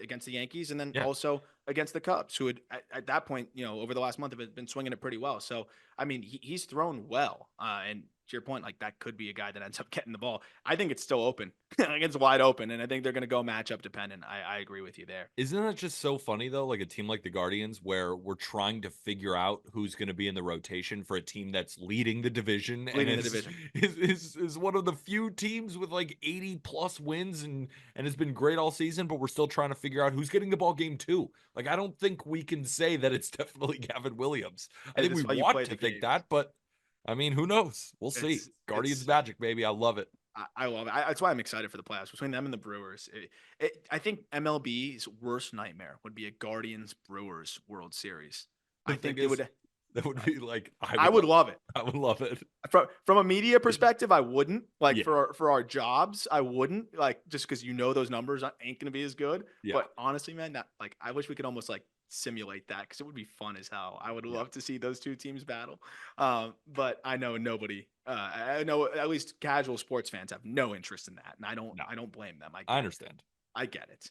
against the Yankees, and then also against the Cubs, who had at that point, over the last month have been swinging it pretty well. So, I mean, he's thrown well. And to your point, like that could be a guy that ends up getting the ball. I think it's still open. It's wide open, and I think they're going to go matchup dependent. I agree with you there. Isn't that just so funny though? Like a team like the Guardians, where we're trying to figure out who's going to be in the rotation for a team that's leading the division is one of the few teams with like 80+ wins and has been great all season, but we're still trying to figure out who's getting the ball game 2. Like I don't think we can say that it's definitely Gavin Williams. I think we want to think that, but I mean, who knows? We'll see. Guardians magic, baby. I love it. I love it. That's why I'm excited for the playoffs between them and the Brewers. I think MLB's worst nightmare would be a Guardians Brewers World Series. I think it would. That would be like I would love it. I would love it. From a media perspective, I wouldn't for our jobs. I wouldn't just because those numbers ain't gonna be as good. Yeah. But honestly, man, I wish we could almost simulate that because it would be fun as hell. I would love to see those two teams battle. But I know nobody. I know at least casual sports fans have no interest in that, and I don't blame them. I understand. I get it.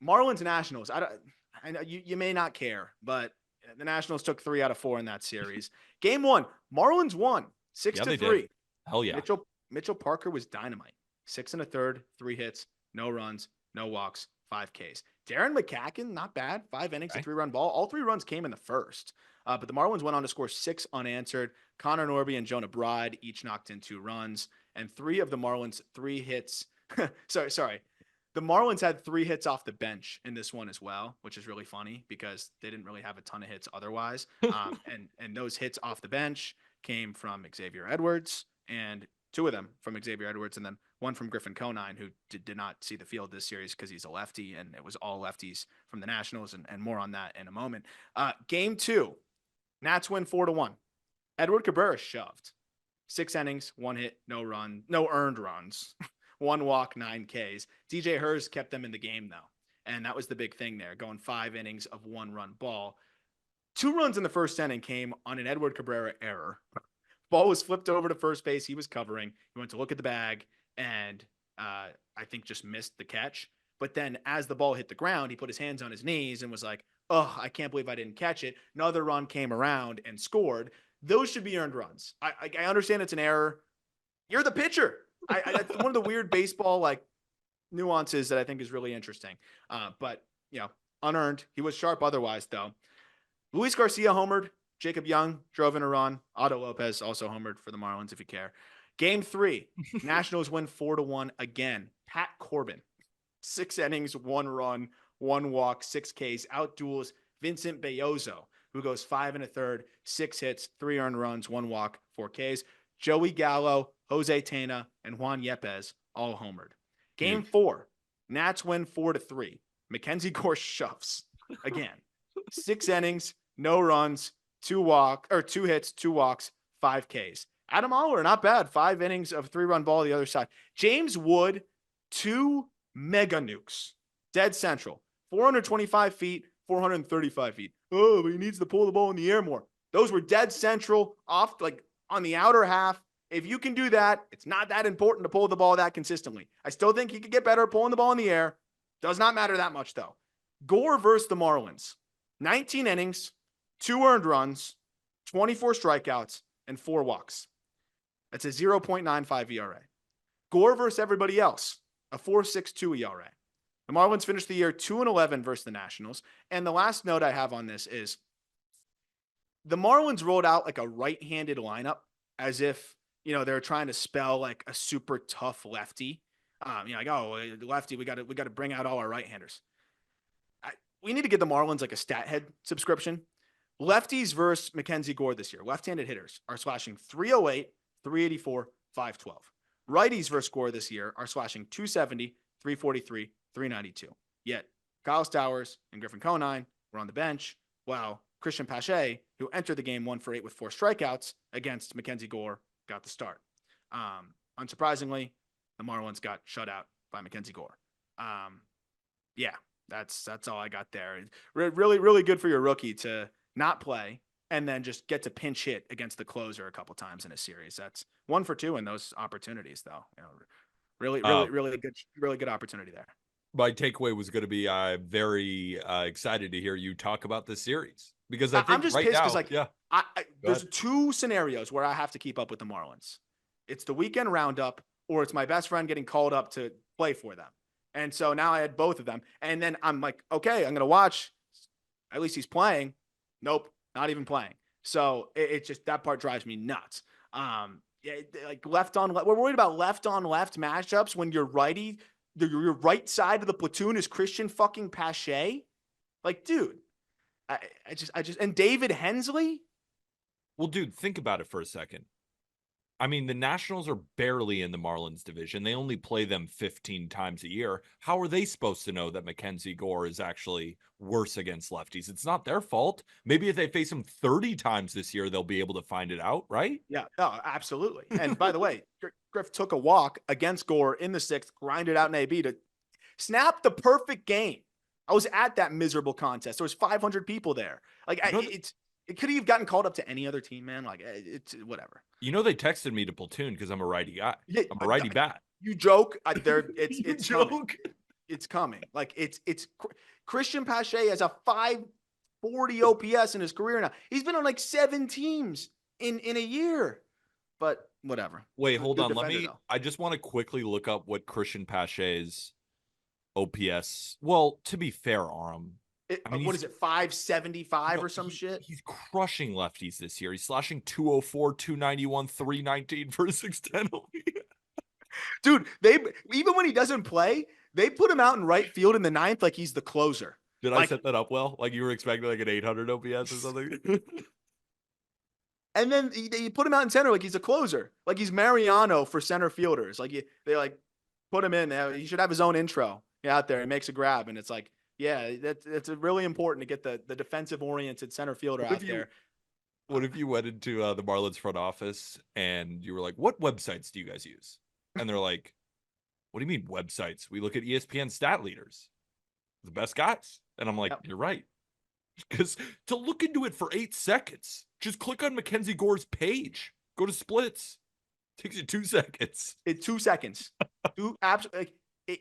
Marlins Nationals. I know you may not care, but the Nationals took 3 out of 4 in that series. Game 1, Marlins won 6-3. Hell yeah. Mitchell Parker was dynamite. 6 1/3, 3 hits, no runs, no walks, 5 Ks. Darren McCacken, not bad. 5 innings, a 3-run ball. All 3 runs came in the first. But the Marlins went on to score 6 unanswered. Connor Norby and Jonah Bride each knocked in 2 runs. And 3 of the Marlins' 3 hits. sorry. The Marlins had 3 hits off the bench in this one as well, which is really funny because they didn't really have a ton of hits otherwise. And those hits off the bench came from Xavier Edwards, and 2 of them from Xavier Edwards, and then 1 from Griffin Conine, who did not see the field this series because he's a lefty, and it was all lefties from the Nationals, and more on that in a moment. Game 2, Nats win 4-1. Edward Cabrera shoved 6 innings, 1 hit, no earned runs. 1 walk, 9 Ks. DJ Hers kept them in the game, though. And that was the big thing there, going 5 innings of 1-run ball. 2 runs in the first inning came on an Edward Cabrera error. Ball was flipped over to first base. He was covering. He went to look at the bag and I think just missed the catch. But then as the ball hit the ground, he put his hands on his knees and was like, oh, I can't believe I didn't catch it. Another run came around and scored. Those should be earned runs. I understand it's an error. You're the pitcher. That's one of the weird baseball nuances that I think is really interesting. But unearned. He was sharp otherwise, though. Luis Garcia homered. Jacob Young drove in a run. Otto Lopez also homered for the Marlins, if you care. Game 3, Nationals win 4-1 again. Pat Corbin, 6 innings, 1 run, 1 walk, 6 Ks. Outduels Vincent Belloso, who goes 5 1/3, 6 hits, 3 earned runs, 1 walk, 4 Ks. Joey Gallo, Jose Tena, and Juan Yepes all homered. Game 4, Nats win 4-3. Mackenzie Gore shoves again. 6 innings, no runs, 2 hits, 2 walks, 5 Ks. Adam Oller, not bad. 5 innings of 3-run ball the other side. James Wood, 2 mega nukes. Dead central. 425 feet, 435 feet. Oh, but he needs to pull the ball in the air more. Those were dead central, off like on the outer half. If you can do that, it's not that important to pull the ball that consistently. I still think he could get better pulling the ball in the air. Does not matter that much, though. Gore versus the Marlins. 19 innings, 2 earned runs, 24 strikeouts, and 4 walks. That's a 0.95 ERA. Gore versus everybody else, a 4.62 ERA. The Marlins finished the year 2-11 versus the Nationals. And the last note I have on this is the Marlins rolled out like a right-handed lineup as if, they're trying to spell like a super tough lefty. Lefty, we got to bring out all our right-handers. We need to get the Marlins like a stat head subscription. Lefties versus Mackenzie Gore this year. Left-handed hitters are slashing 308, 384, 512. Righties versus Gore this year are slashing 270, 343, 392. Yet Kyle Stowers and Griffin Conine were on the bench, while Christian Pache, who entered the game 1 for 8 with 4 strikeouts against Mackenzie Gore, got the start. Unsurprisingly, the Marlins got shut out by Mackenzie Gore. That's all I got there. Really, really good for your rookie to not play and then just get to pinch hit against the closer a couple times in a series. That's 1 for 2 in those opportunities, though. Really good opportunity there. My takeaway was going to be I'm very excited to hear you talk about this series because I think I'm just right pissed now, because there's 2 scenarios where I have to keep up with the Marlins. It's the weekend roundup, or it's my best friend getting called up to play for them. And so now I had both of them. And then I'm like, okay, I'm going to watch. At least he's playing. Nope, not even playing. So it just, that part drives me nuts. Like left on left. We're worried about left on left matchups when your righty, your right side of the platoon is Christian fucking Pache. Like, dude, I just, and David Hensley. Well, dude, think about it for a second. I mean, the Nationals are barely in the Marlins division. They only play them 15 times a year. How are they supposed to know that Mackenzie Gore is actually worse against lefties? It's not their fault. Maybe if they face him 30 times this year, they'll be able to find it out, right? Yeah, no, absolutely. And by the way, Griff took a walk against Gore in the 6th, grinded out an AB to snap the perfect game. I was at that miserable contest. There was 500 people there. Like, it could have gotten called up to any other team, man. Like, it's whatever. They texted me to platoon because I'm a righty guy. Yeah, I'm a righty bat. You joke. It's You joke. joke. It's coming. Like, it's Christian Pache has a 540 OPS in his career now. He's been on like 7 teams in a year. But whatever. Wait, hold on. I just want to quickly look up what Christian Pache's OPS. Well, to be fair, Aram. What is it, 575 or some shit? He's crushing lefties this year. He's slashing 204, 291, 319 for a 610. Dude, even when he doesn't play, they put him out in right field in the 9th like he's the closer. Did I set that up well? Like you were expecting like an 800 OPS or something? And then you put him out in center like he's a closer. Like he's Mariano for center fielders. Like they like put him in. He should have his own intro out there. He makes a grab, and it's like, yeah, that's really important to get the defensive-oriented center fielder out there. What if you went into the Marlins front office and you were like, what websites do you guys use? And they're like, what do you mean websites? We look at ESPN stat leaders, the best guys. And I'm like, You're right. Because to look into it for 8 seconds, just click on Mackenzie Gore's page. Go to splits. Takes you 2 seconds. It's 2 seconds. Absolutely.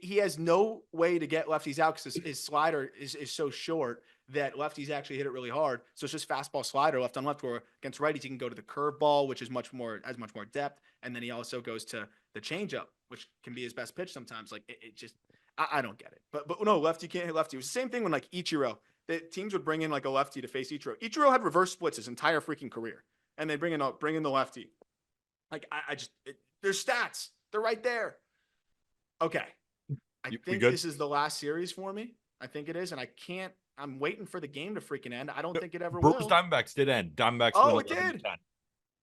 He has no way to get lefties out because his slider is so short that lefties actually hit it really hard. So it's just fastball slider left on left, where against righties he can go to the curveball, which is much more depth. And then he also goes to the changeup, which can be his best pitch sometimes. Like it just, I don't get it. But no, lefty can't hit lefty. It was the same thing when like Ichiro, the teams would bring in like a lefty to face Ichiro. Ichiro had reverse splits his entire freaking career, and they bring in the lefty. Like there's stats. They're right there. Okay, I We think good? this is the last series for me. I think it is, and I can't. I'm waiting for the game to freaking end. I don't think it ever Brewers will. Diamondbacks did end. Diamondbacks win Oh, it 11 to did. 10.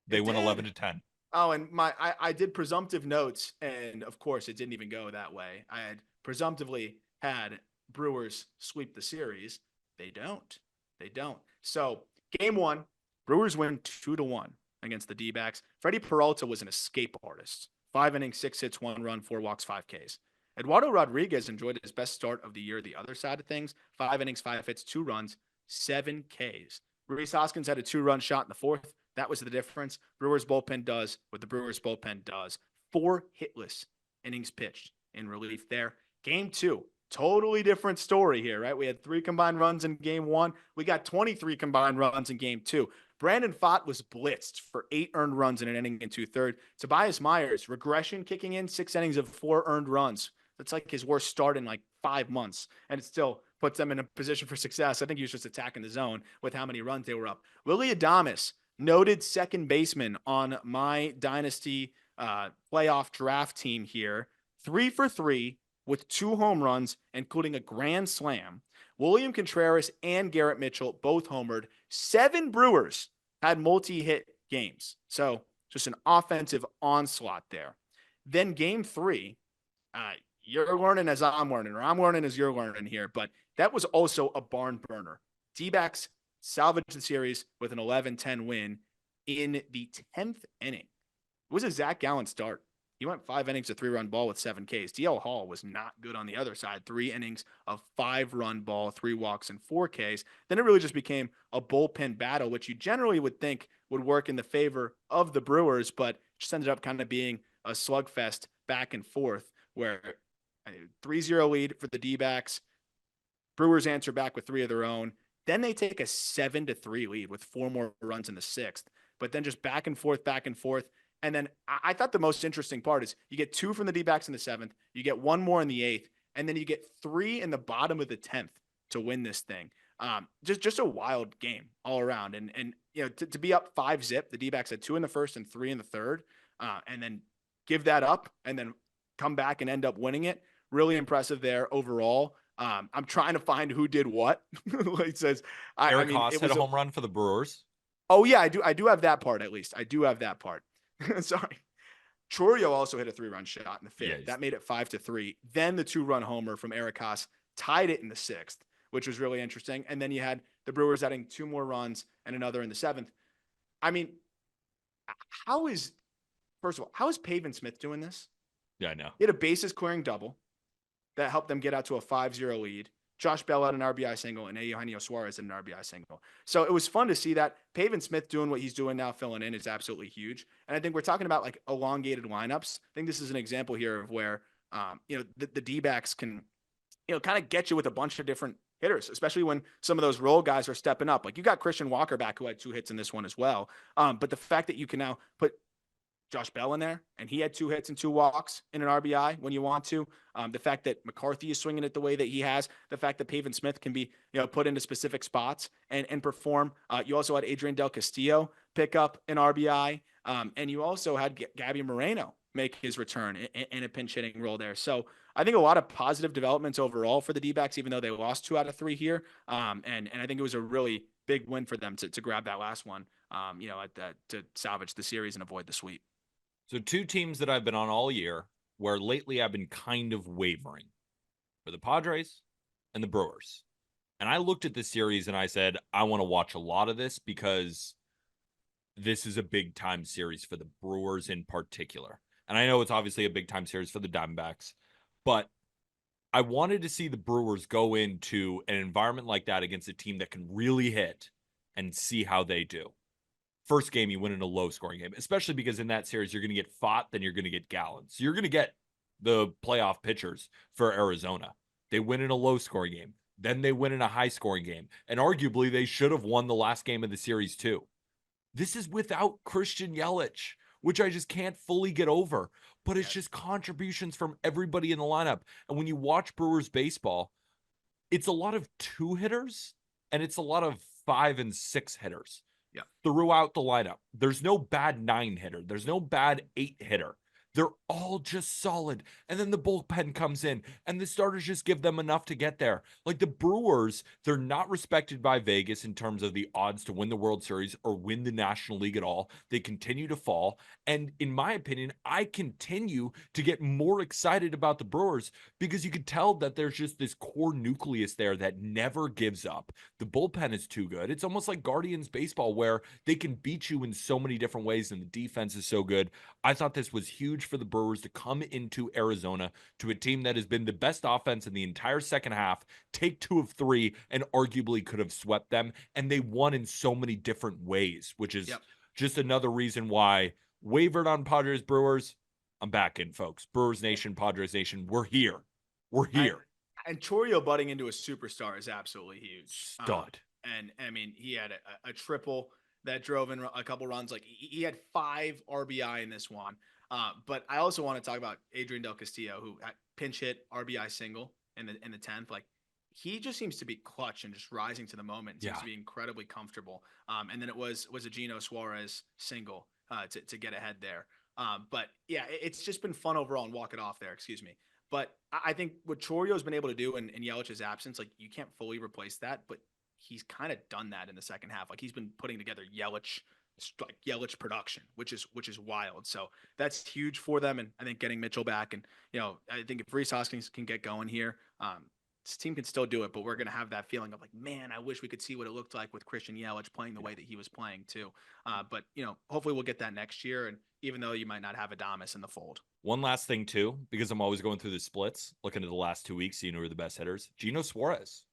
They It win did. 11 to 10. Oh, and I did presumptive notes, and of course it didn't even go that way. I had presumptively had Brewers sweep the series. They don't. They don't. So game one, Brewers win 2-1 against the D-backs. Freddie Peralta was an escape artist. 5 innings, 6 hits, 1 run, 4 walks, 5 Ks. Eduardo Rodriguez enjoyed his best start of the year. The other side of things, 5 innings, 5 hits, 2 runs, 7 Ks. Rhys Hoskins had a 2-run shot in the fourth. That was the difference. Brewers bullpen does what the Brewers bullpen does. 4 hitless innings pitched in relief there. Game two, totally different story here, right? We had 3 combined runs in game one. We got 23 combined runs in game two. Brandon Pfaadt was blitzed for 8 earned runs in an inning and 2/3. Tobias Myers, regression kicking in, 6 innings of 4 earned runs. That's like his worst start in like 5 months. And it still puts them in a position for success. I think he was just attacking the zone with how many runs they were up. Willy Adames, noted second baseman on my dynasty playoff draft team here, 3 for 3 with 2 home runs, including a grand slam. William Contreras and Garrett Mitchell both homered. 7 Brewers had multi-hit games. So just an offensive onslaught there. Then game 3, you're learning as I'm learning, or I'm learning as you're learning here, but that was also a barn burner. D-backs salvaged the series with an 11-10 win in the 10th inning. It was a Zach Gallen start. He went 5 innings, a 3-run ball with 7 Ks. DL Hall was not good on the other side. 3 innings of 5-run ball, 3 walks, and 4 Ks. Then it really just became a bullpen battle, which you generally would think would work in the favor of the Brewers, but just ended up kind of being a slugfest back and forth where 3-0 lead for the D-backs. Brewers answer back with 3 of their own. Then they take a 7-3 lead with 4 more runs in the 6th. But then just back and forth, back and forth. And then I thought the most interesting part is you get 2 from the D-backs in the 7th. You get 1 more in the 8th. And then you get 3 in the bottom of the 10th to win this thing. Just a wild game all around. And you know, to be up 5-0, the D-backs had 2 in the first and 3 in the third. And then give that up and then come back and end up winning it. Really impressive there overall. I'm trying to find who did what. It says Eric Haas had a home run for the Brewers. Oh yeah, I do have that part at least. I do have that part. Sorry. Chorio also hit a 3-run shot in the 5th. Yeah, that made it 5-3. Then the 2-run homer from Eric Haas tied it in the 6th, which was really interesting. And then you had the Brewers adding 2 more runs and another in the 7th. I mean, first of all, how is Pavin Smith doing this? Yeah, I know. He had a bases clearing double that helped them get out to a 5-0 lead. Josh Bell had an RBI single, and Eugenio Suarez had an RBI single. So it was fun to see that. Pavin Smith doing what he's doing now, filling in, is absolutely huge. And I think we're talking about like elongated lineups. I think this is an example here of where, the D-backs can, kind of get you with a bunch of different hitters, especially when some of those role guys are stepping up. Like you got Christian Walker back who had 2 hits in this one as well. But the fact that you can now put Josh Bell in there, and he had 2 hits and 2 walks in an RBI when you want to. The fact that McCarthy is swinging it the way that he has, the fact that Pavin Smith can be, put into specific spots and perform. You also had Adrian Del Castillo pick up an RBI, and you also had Gabby Moreno make his return in a pinch hitting role there. So I think a lot of positive developments overall for the D-backs, even though they lost 2 out of 3 here. And I think it was a really big win for them to grab that last one, to salvage the series and avoid the sweep. So 2 teams that I've been on all year where lately I've been kind of wavering are the Padres and the Brewers. And I looked at this series and I said, I want to watch a lot of this because this is a big time series for the Brewers in particular. And I know it's obviously a big time series for the Diamondbacks, but I wanted to see the Brewers go into an environment like that against a team that can really hit and see how they do. First game, you win in a low-scoring game, especially because in that series, you're going to get Pfaadt, then you're going to get Gallen. So you're going to get the playoff pitchers for Arizona. They win in a low-scoring game. Then they win in a high-scoring game. And arguably, they should have won the last game of the series, too. This is without Christian Yelich, which I just can't fully get over. But it's Yeah. just contributions from everybody in the lineup. And when you watch Brewers baseball, it's a lot of 2 hitters and it's a lot of 5 and 6 hitters Yeah. throughout the lineup. There's no bad 9 hitter. There's no bad 8 hitter. They're all just solid. And then the bullpen comes in and the starters just give them enough to get there. Like the Brewers, they're not respected by Vegas in terms of the odds to win the World Series or win the National League at all. They continue to fall. And in my opinion, I continue to get more excited about the Brewers because you could tell that there's just this core nucleus there that never gives up. The bullpen is too good. It's almost like Guardians baseball where they can beat you in so many different ways and the defense is so good. I thought this was huge for the Brewers to come into Arizona to a team that has been the best offense in the entire second half, take 2 of 3, and arguably could have swept them. And they won in so many different ways, which is Yep. just another reason why wavered on Padres Brewers. I'm back in, folks. Brewers Nation, Padres Nation, we're here. We're here. And Chorio butting into a superstar is absolutely huge. Stud. And I mean, he had a triple that drove in a couple runs. Like he had 5 RBI in this one. But I also want to talk about Adrian Del Castillo, who had pinch hit RBI single in the 10th. Like he just seems to be clutch and just rising to the moment. Seems to be incredibly comfortable. And then it was a Gino Suarez single to get ahead there. But yeah, it's just been fun overall and walk it off there. Excuse me. But I think what Chorio's been able to do in Yelich's absence, like you can't fully replace that, but he's kind of done that in the second half. Like he's been putting together Yelich production, which is wild. So that's huge for them. And I think getting Mitchell back, and I think if Rhys Hoskins can get going here, this team can still do it. But we're gonna have that feeling of like, man, I wish we could see what it looked like with Christian Yelich playing the way that he was playing too. But hopefully we'll get that next year. And even though you might not have Adames in the fold. One last thing too, because I'm always going through the splits, looking at the last 2 weeks, seeing who are the best hitters. Gino Suarez,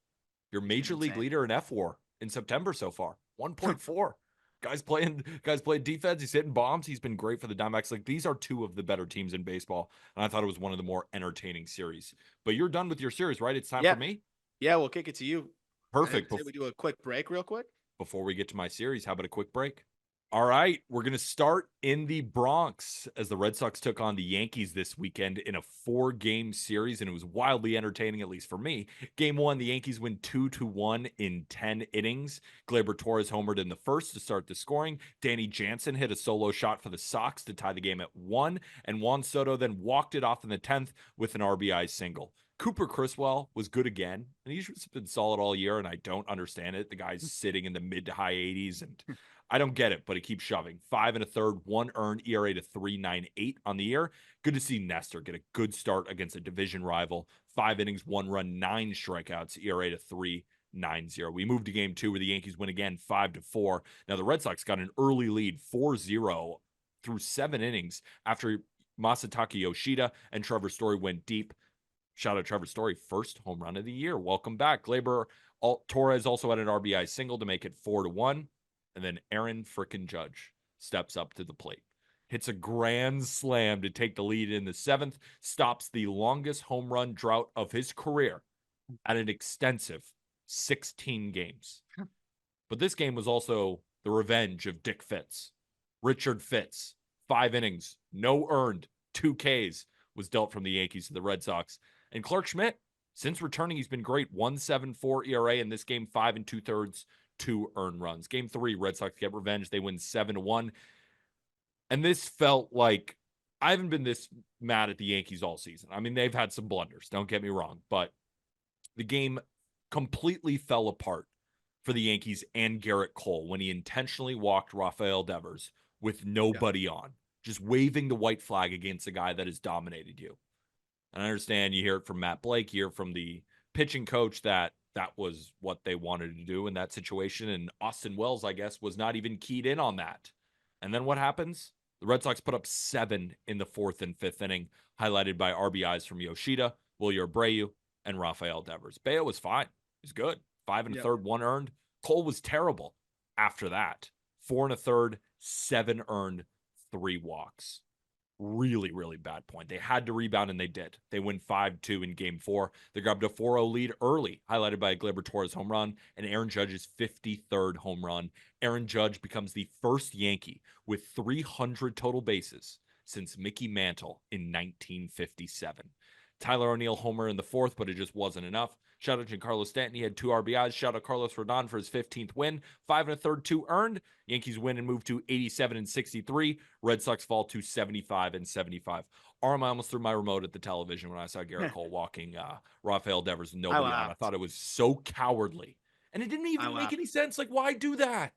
your major league leader in F4 in September so far, 1.4. Guys playing defense. He's hitting bombs. He's been great for the Dbacks. Like these are 2 of the better teams in baseball, and I thought it was one of the more entertaining series. But you're done with your series, right? It's time for me. Yeah, we'll kick it to you. Perfect. We do a quick break, real quick. Before we get to my series, how about a quick break? All right, we're going to start in the Bronx as the Red Sox took on the Yankees this weekend in a 4-game series, and it was wildly entertaining, at least for me. Game 1, the Yankees win 2-1 in 10 innings. Gleyber Torres homered in the first to start the scoring. Danny Jansen hit a solo shot for the Sox to tie the game at 1, and Juan Soto then walked it off in the 10th with an RBI single. Cooper Criswell was good again, and he's been solid all year, and I don't understand it. The guy's sitting in the mid to high 80s, and I don't get it, but he keeps shoving. 5 1/3, 1 earned, ERA to 3.98 on the year. Good to see Nestor get a good start against a division rival. 5 innings, 1 run, 9 strikeouts, ERA to 3.90. We moved to game 2 where the Yankees win again 5-4. Now the Red Sox got an early lead 4-0 through 7 innings after Masataka Yoshida and Trevor Story went deep. Shout out Trevor Story, first home run of the year. Welcome back. Gleyber Torres also had an RBI single to make it 4-1. And then Aaron frickin' Judge steps up to the plate, hits a grand slam to take the lead in the 7th, stops the longest home run drought of his career at an extensive 16 games. But this game was also the revenge of Dick Fitz. Richard Fitz, 5 innings, no earned, 2 Ks was dealt from the Yankees to the Red Sox. And Clark Schmidt, since returning, he's been great. 1.74 ERA in this game, 5 2/3, 2 earned runs. Game 3, Red Sox get revenge. They win 7-1. And this felt like I haven't been this mad at the Yankees all season. I mean, they've had some blunders, don't get me wrong, but the game completely fell apart for the Yankees and Garrett Cole when he intentionally walked Rafael Devers with nobody on, just waving the white flag against a guy that has dominated you. And I understand you hear it from Matt Blake, you hear from the pitching coach that was what they wanted to do in that situation. And Austin Wells, I guess, was not even keyed in on that. And then what happens? The Red Sox put up 7 in the 4th and 5th inning, highlighted by RBIs from Yoshida, Wilyer Abreu, and Rafael Devers. Bayo was fine. He was good. 5 1/3, 1 earned. Cole was terrible after that. 4 1/3, 7 earned, 3 walks. really, really bad point. They had to rebound, and they did. They win 5-2 in game 4. They grabbed a 4-0 lead early, highlighted by a Gleyber Torres home run and Aaron Judge's 53rd home run. Aaron Judge becomes the first Yankee with 300 total bases since Mickey Mantle in 1957. Tyler O'Neill homer in the 4th, but it just wasn't enough. Shout out to Giancarlo Stanton. He had 2 RBIs. Shout out Carlos Rodon for his 15th win. 5 1/3, 2 earned. Yankees win and move to 87 and 63. Red Sox fall to 75 and 75. Aram, I almost threw my remote at the television when I saw Garrett Cole walking Rafael Devers with nobody on. I thought it was so cowardly. And it didn't even make any sense. Like, why do that?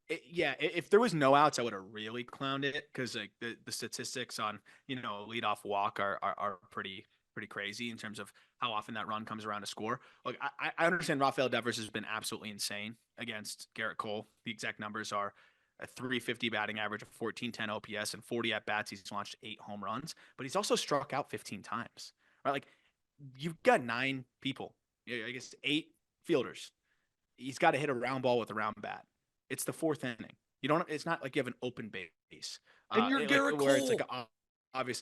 If there was no outs, I would have really clowned it, because like the statistics on, leadoff walk are pretty crazy in terms of how often that run comes around to score. Like, I understand Rafael Devers has been absolutely insane against Garrett Cole. The exact numbers are a 350 batting average, a 1410 OPS, and 40 at bats. He's launched 8 home runs, but he's also struck out 15 times. Right? Like, you've got 9 people, I guess 8 fielders. He's got to hit a round ball with a round bat. It's the 4th inning. It's not like you have an open base. And you're Garrett Cole. Where it's like obvious.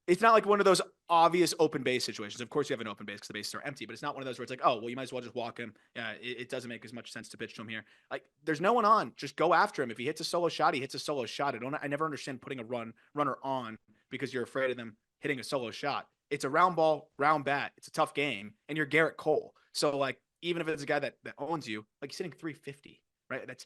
It's not like one of those obvious open base situations. Of course, you have an open base because the bases are empty, but it's not one of those where it's like, oh, well, you might as well just walk him. Yeah, it doesn't make as much sense to pitch to him here. Like, there's no one on. Just go after him. If he hits a solo shot, he hits a solo shot. I never understand putting a runner on because you're afraid of them hitting a solo shot. It's a round ball, round bat. It's a tough game, and you're Garrett Cole. So, like, even if it's a guy that owns you, like, he's hitting 350, right? That's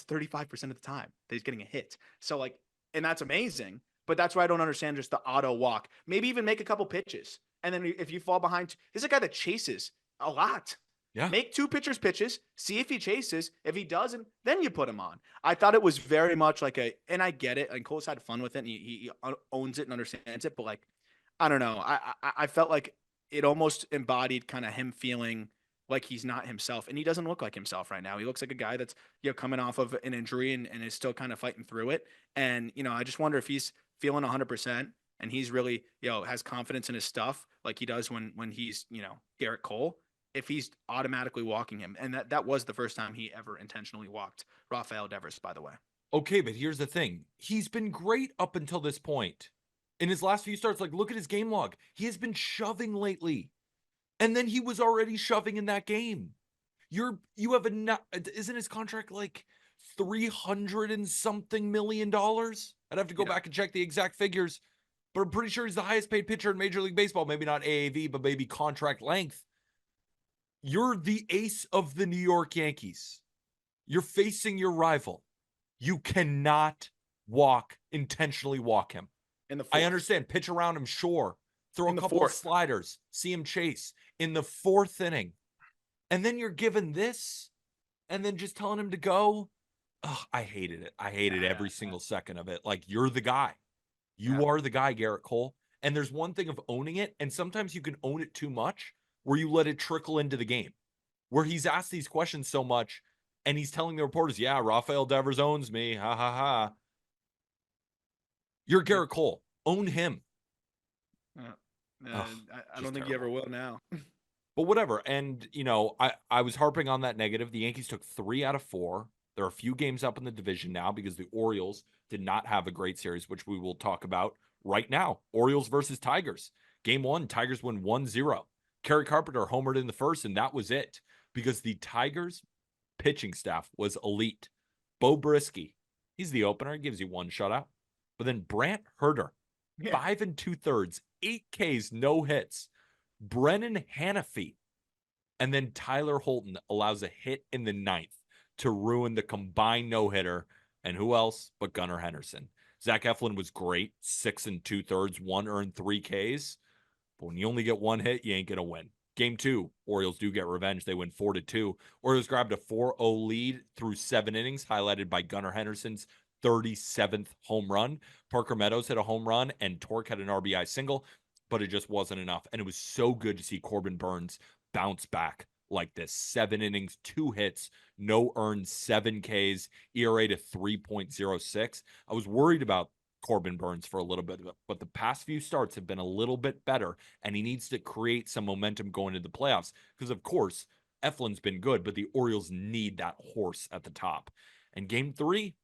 35% of the time that he's getting a hit. So, like, and that's amazing. But that's why I don't understand just the auto walk. Maybe even make a couple pitches. And then if you fall behind, this is a guy that chases a lot. Yeah. Make 2 pitchers pitches, see if he chases. If he doesn't, then you put him on. I thought it was very much like and I get it. And Cole's had fun with it, and he owns it and understands it. But, like, I don't know. I felt like it almost embodied kind of him feeling like he's not himself, and he doesn't look like himself right now. He looks like a guy that's, coming off of an injury and is still kind of fighting through it. And, I just wonder if he's feeling 100% and he's really, has confidence in his stuff like he does when he's, Garrett Cole, if he's automatically walking him. And that was the first time he ever intentionally walked Rafael Devers, by the way. Okay, but here's the thing. He's been great up until this point. In his last few starts, like, look at his game log. He has been shoving lately. And then he was already shoving in that game. Isn't his contract like $300 and something million? I'd have to go back and check the exact figures, but I'm pretty sure he's the highest paid pitcher in Major League Baseball. Maybe not AAV, but maybe contract length. You're the ace of the New York Yankees. You're facing your rival. You cannot intentionally walk him. I understand, pitch around him, sure. Throw a couple of sliders, see him chase in the 4th inning. And then you're given this and then just telling him to go. Oh, I hated it. I hated every single second of it. Like, you're the guy. You are the guy, Garrett Cole. And there's one thing of owning it, and sometimes you can own it too much where you let it trickle into the game, where he's asked these questions so much and he's telling the reporters, yeah, Rafael Devers owns me. Ha, ha, ha. You're Garrett Cole. Own him. I don't think you ever will now. But whatever. And, I was harping on that negative. The Yankees took 3 out of 4. There are a few games up in the division now because the Orioles did not have a great series, which we will talk about right now. Orioles versus Tigers. Game 1, Tigers win 1-0. Kerry Carpenter homered in the 1st, and that was it because the Tigers pitching staff was elite. Bo Brisky, he's the opener. He gives you 1 shutout. But then Brant Herter, 5 2/3, 8 Ks, no hits. Brennan Hanafy, and then Tyler Holton allows a hit in the 9th to ruin the combined no-hitter. And who else but Gunnar Henderson? Zach Eflin was great, 6 2/3, 1 earned, 3 Ks. But when you only get 1 hit, you ain't going to win. Game 2, Orioles do get revenge. They win 4-2. Orioles grabbed a 4-0 lead through 7 innings, highlighted by Gunnar Henderson's 37th home run. Parker Meadows hit a home run, and Torque had an RBI single, but it just wasn't enough. And it was so good to see Corbin Burnes bounce back like this. 7 innings, 2 hits, no earned, 7 Ks, ERA to 3.06. I was worried about Corbin Burnes for a little bit, but the past few starts have been a little bit better, and he needs to create some momentum going into the playoffs because, of course, Eflin's been good, but the Orioles need that horse at the top. And game 3,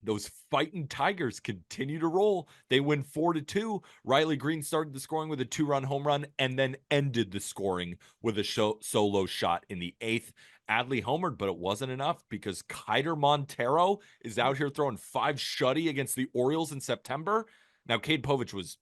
Those fighting Tigers continue to roll. They win 4-2. Riley Green started the scoring with a 2-run home run and then ended the scoring with a solo shot in the 8th. Adley homered, but it wasn't enough because Keider Montero is out here throwing 5 shutty against the Orioles in September. Now, Cade Povich was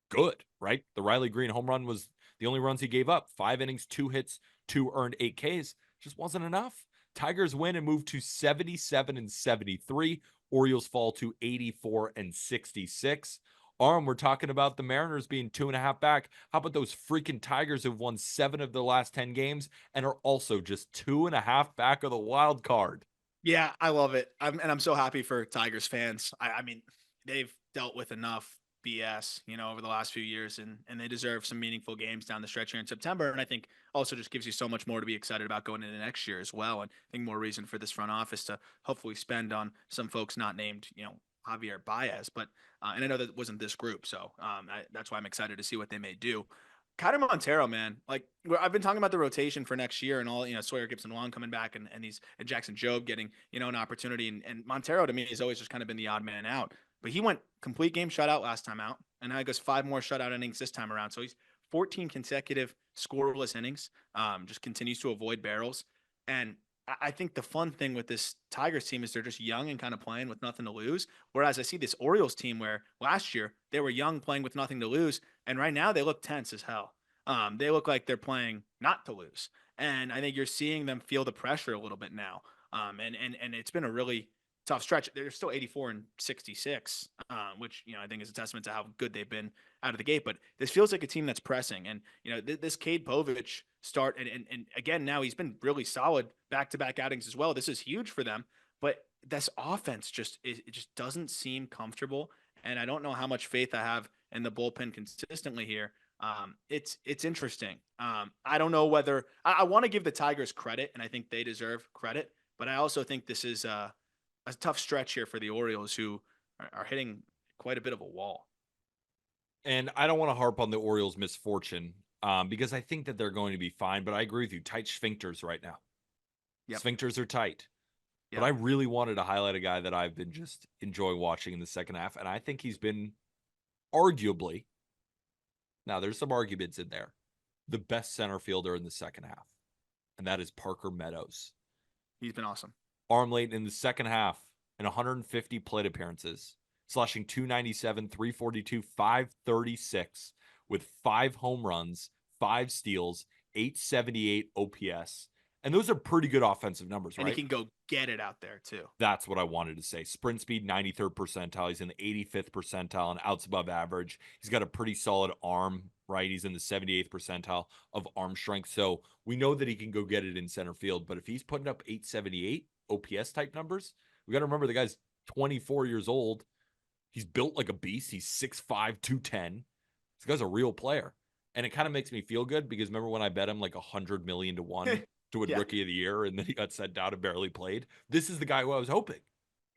good, right? The Riley Green home run was the only runs he gave up. 5 innings, 2 hits, 2 earned, 8 Ks. Just wasn't enough. Tigers win and move to 77-73. Orioles fall to 84-66. Aram, we're talking about the Mariners being 2.5 back. How about those freaking Tigers who've won 7 of the last 10 games and are also just 2.5 back of the wild card? Yeah, I love it. I'm so happy for Tigers fans. I mean, they've dealt with enough BS, over the last few years, and they deserve some meaningful games down the stretch here in September. And I think also just gives you so much more to be excited about going into next year as well. And I think more reason for this front office to hopefully spend on some folks not named, Javier Baez, but and I know that wasn't this group, so that's why I'm excited to see what they may do. Keider Montero, man, like I've been talking about the rotation for next year and all, Sawyer Gibson-Long coming back and Jackson Jobe getting, an opportunity. And Montero to me has always just kind of been the odd man out, but he went complete game shutout last time out. And now he goes 5 more shutout innings this time around. So he's 14 consecutive scoreless innings, just continues to avoid barrels. And I think the fun thing with this Tigers team is they're just young and kind of playing with nothing to lose. Whereas I see this Orioles team where last year they were young playing with nothing to lose. And right now they look tense as hell. They look like they're playing not to lose. And I think you're seeing them feel the pressure a little bit now. And it's been a really tough stretch. They're still 84-66, which, I think is a testament to how good they've been out of the gate. But this feels like a team that's pressing. And, this Cade Povich start, and again, now he's been really solid back-to-back outings as well. This is huge for them. But this offense it just doesn't seem comfortable. And I don't know how much faith I have in the bullpen consistently here. It's interesting. I don't know whether I want to give the Tigers credit, and I think they deserve credit. But I also think this is a tough stretch here for the Orioles, who are hitting quite a bit of a wall. And I don't want to harp on the Orioles' misfortune because I think that they're going to be fine. But I agree with you. Tight sphincters right now. Yep. Sphincters are tight. Yep. But I really wanted to highlight a guy that I've been just enjoying watching in the second half. And I think he's been arguably, now there's some arguments in there, the best center fielder in the second half. And that is Parker Meadows. He's been awesome. Arm late in the second half in 150 plate appearances, slashing 297, 342, 536 with 5 home runs, 5 steals, 878 OPS. And those are pretty good offensive numbers, right? And he can go get it out there too. That's what I wanted to say. Sprint speed, 93rd percentile. He's in the 85th percentile and outs above average. He's got a pretty solid arm, right? He's in the 78th percentile of arm strength. So we know that he can go get it in center field. But if he's putting up 878 OPS type numbers, we got to remember the guy's 24 years old. He's built like a beast. He's 6'5", 210. This guy's a real player. And it kind of makes me feel good because remember when I bet him like 100 million to 1 to win Rookie of the Year, and then he got sent down and barely played. This is the guy who I was hoping.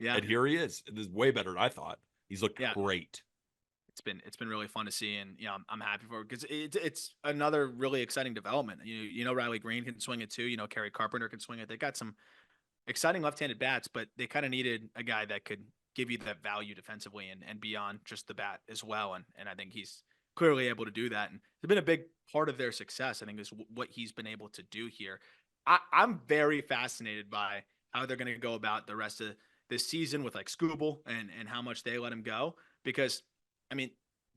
Yeah. And here he is. This is way better than I thought. He's looked great. It's been really fun to see, and I'm happy for it because it's another really exciting development. Riley Green can swing it too. Kerry Carpenter can swing it. They got some exciting left-handed bats, but they kind of needed a guy that could give you that value defensively and beyond just the bat as well. And I think he's clearly able to do that. And it's been a big part of their success, I think, is what he's been able to do here. I'm very fascinated by how they're going to go about the rest of this season with like Scooble and how much they let him go. Because, I mean,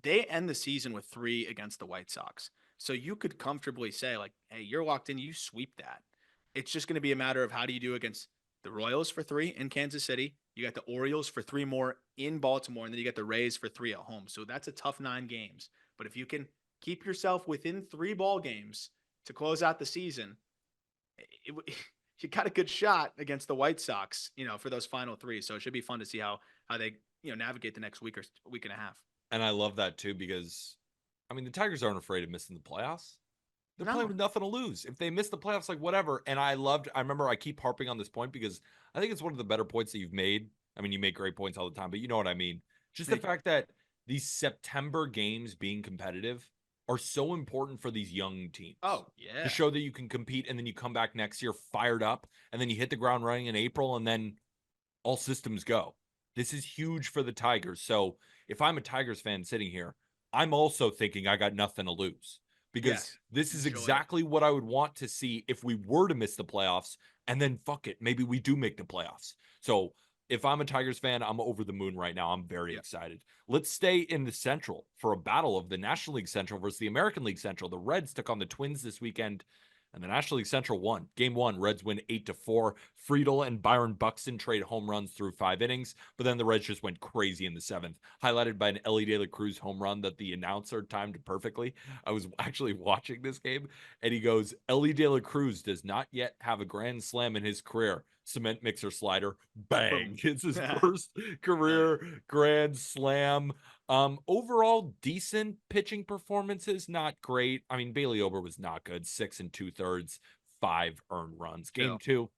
they end the season with 3 against the White Sox. So you could comfortably say, like, hey, you're locked in, you sweep that. It's just going to be a matter of how do you do against the Royals for 3 in Kansas City. You got the Orioles for 3 more in Baltimore, and then you got the Rays for 3 at home. So that's a tough 9 games. But if you can keep yourself within 3 ball games to close out the season, you got a good shot against the White Sox, for those final 3. So it should be fun to see how they, navigate the next week or week and a half. And I love that too, because I mean, the Tigers aren't afraid of missing the playoffs. They're playing with nothing to lose. If they miss the playoffs, like whatever. And I remember I keep harping on this point because I think it's one of the better points that you've made. I mean, you make great points all the time, but you know what I mean? Just the fact that these September games being competitive are so important for these young teams. Oh, yeah. To show that you can compete, and then you come back next year fired up, and then you hit the ground running in April, and then all systems go. This is huge for the Tigers. So if I'm a Tigers fan sitting here, I'm also thinking I got nothing to lose because Yes. this is Enjoy it. exactly what I would want to see if we were to miss the playoffs. And then fuck it, maybe we do make the playoffs. So if I'm a Tigers fan, I'm over the moon right now. I'm very Yeah. excited. Let's stay in the Central for a battle of the National League Central versus the American League Central. The Reds took on the Twins this weekend, and the National League Central won. Game one, Reds win 8-4. Friedel and Byron Buxton trade home runs through 5 innings, but then the Reds just went crazy in the seventh, highlighted by an Ellie De La Cruz home run that the announcer timed perfectly. I was actually watching this game, and he goes, Ellie De La Cruz does not yet have a grand slam in his career. Cement mixer slider, bang. Boom. It's his Love first it. career grand slam. Overall, decent pitching performances, not great. I mean, Bailey Ober was not good. 6 2/3, 5 earned runs. Game Chill. two,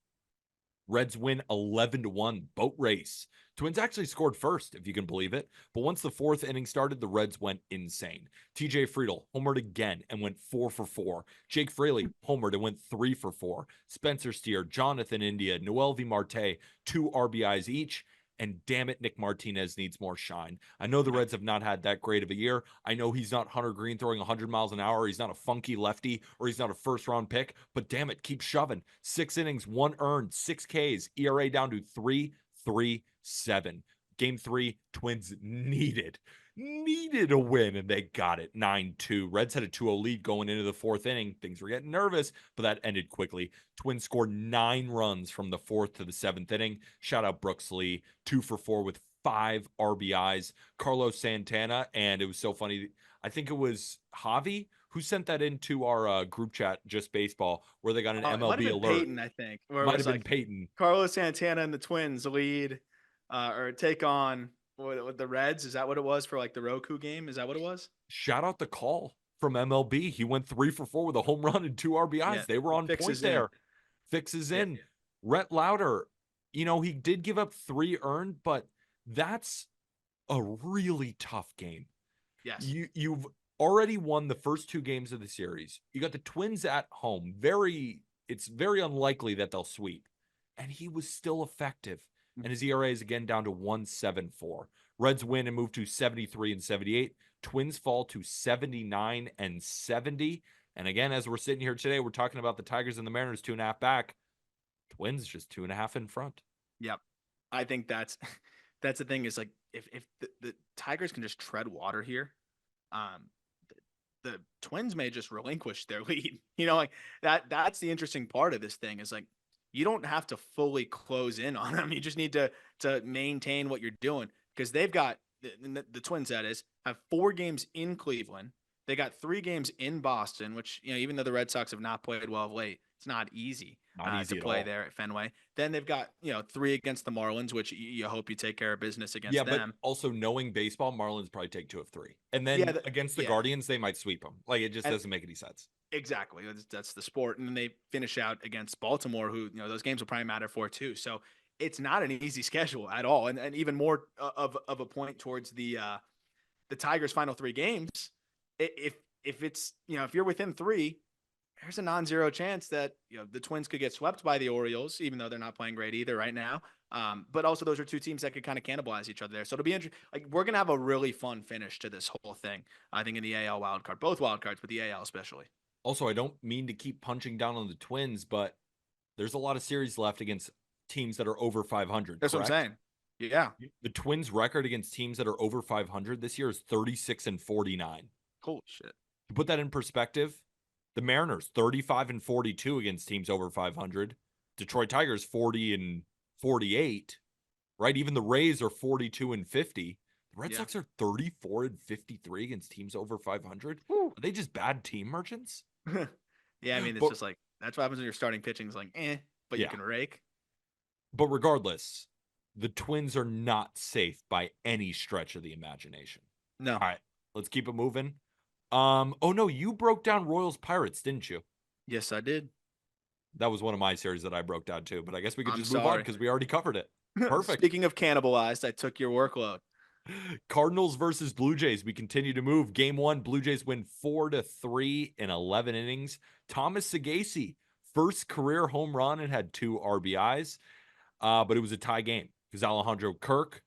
Reds win 11-1, boat race. Twins actually scored first, if you can believe it. But once the fourth inning started, the Reds went insane. TJ Friedel homered again and went 4 for 4. Jake Fraley homered and went 3 for 4. Spencer Steer, Jonathan India, Noel V. Marte, 2 RBIs each. And damn it, Nick Martinez needs more shine. I know the Reds have not had that great of a year. I know he's not Hunter Green throwing 100 miles an hour. He's not a funky lefty, or he's not a first round pick. But damn it, keep shoving. 6 innings, 1 earned, 6 Ks, ERA down to 3.37. Game three, Twins needed a win, and they got it 9-2. Reds had a 2-0 lead going into the fourth inning. Things were getting nervous, but that ended quickly. Twins scored 9 runs from the fourth to the seventh inning. Shout out Brooks Lee, 2 for 4 with 5 RBIs. Carlos Santana, and it was so funny. I think it was Javi who sent that into our group chat, Just Baseball, where they got an It might have MLB been alert. Peyton, I think, where it Might was have been like Peyton. Carlos Santana and the Twins lead or take on what the Reds. Is that what it was for like the Roku game? Is that what it was? Shout out the call from MLB. He went 3 for 4 with a home run and 2 RBIs. Yeah. They were on point Fixes in. there. Fixes Yeah. in. Rhett Lauder, he did give up 3 earned, but that's a really tough game. Yes. You've already won the first 2 games of the series. You got the Twins at home. It's very unlikely that they'll sweep. And he was still effective. And his ERA is again down to 1.74. Reds win and move to 73 and 78. Twins fall to 79 and 70. And again, as we're sitting here today, we're talking about the Tigers and the Mariners 2.5 back. Twins just 2.5 in front. Yep. I think that's the thing is like if the Tigers can just tread water here, the Twins may just relinquish their lead. Like that's the interesting part of this thing is like you don't have to fully close in on them. You just need to maintain what you're doing because they've got the Twins, that is, have 4 games in Cleveland. They got 3 games in Boston, which, even though the Red Sox have not played well of late, it's not easy, to play there at Fenway. Then they've got, 3 against the Marlins, which you hope you take care of business against them. But also knowing baseball, Marlins probably take 2 of 3. And then against the Guardians, they might sweep them. Like, it just doesn't make any sense. Exactly. That's the sport. And then they finish out against Baltimore, who, those games will probably matter for too. So it's not an easy schedule at all. And even more of a point towards the Tigers' final 3 games. If it's, if you're within 3, there's a non-zero chance that, the Twins could get swept by the Orioles, even though they're not playing great either right now. But also those are 2 teams that could kind of cannibalize each other there. So it'll be interesting. Like, we're going to have a really fun finish to this whole thing. I think in the AL wildcard, both wildcards, but the AL especially. Also, I don't mean to keep punching down on the Twins, but there's a lot of series left against teams that are over 500. That's correct? what I'm saying. Yeah. The Twins' record against teams that are over 500 this year is 36 and 49. Holy shit. To put that in perspective, the Mariners 35 and 42 against teams over 500. Detroit Tigers 40 and 48. Right? Even the Rays are 42 and 50. The Red Sox are 34 and 53 against teams over 500. Are they just bad team merchants? Yeah, I mean, it's just like that's what happens when you're starting pitching. Is like, but you can rake. But regardless, the Twins are not safe by any stretch of the imagination. No. All right, let's keep it moving. Oh no, you broke down Royals Pirates, didn't you? Yes, I did. That was one of my series that I broke down too, but I guess we could just move sorry. on because we already covered it. Perfect. Speaking of cannibalized, I took your workload. Cardinals versus Blue Jays. We continue to move. Game 1, Blue Jays win 4-3 in 11 innings. Thomas Sagasi, first career home run and had 2 RBIs. But it was a tie game because Alejandro Kirk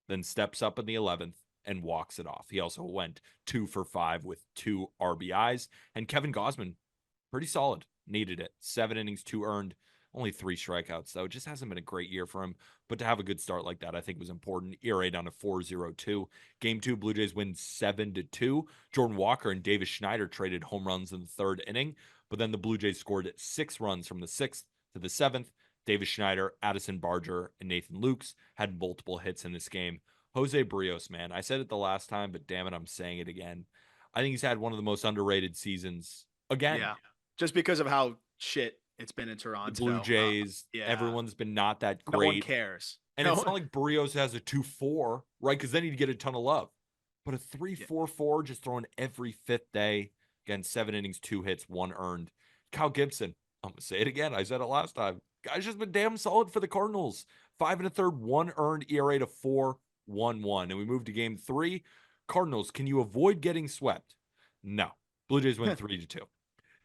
then steps up in the 11th and walks it off. He also went 2 for 5 with 2 RBIs. And Kevin Gausman, pretty solid. Needed it. 7 innings, 2 earned, only 3 strikeouts, though. It just hasn't been a great year for him. But to have a good start like that, I think was important. ERA down to 4.02. Game 2, Blue Jays win 7-2. Jordan Walker and Davis Schneider traded home runs in the 3rd inning. But then the Blue Jays scored 6 runs from the 6th to the 7th. Davis Schneider, Addison Barger, and Nathan Lukes had multiple hits in this game. Jose Barrios, man, I said it the last time, but damn it, I'm saying it again. I think he's had one of the most underrated seasons again. Yeah. Just because of how shit it's been in Toronto. The Blue Jays, everyone's been not that great. No one cares. And it's not like Barrios has a 2.4, right? Because then he'd get a ton of love. But a 3.44 just throwing every 5th day. Again, 7 innings, 2 hits, 1 earned. Kyle Gibson, I'm going to say it again. I said it last time. Guy's just been damn solid for the Cardinals. 5 1/3, 1 earned, ERA to 4.11. And we move to game 3. Cardinals, can you avoid getting swept? No. Blue Jays win 3-2.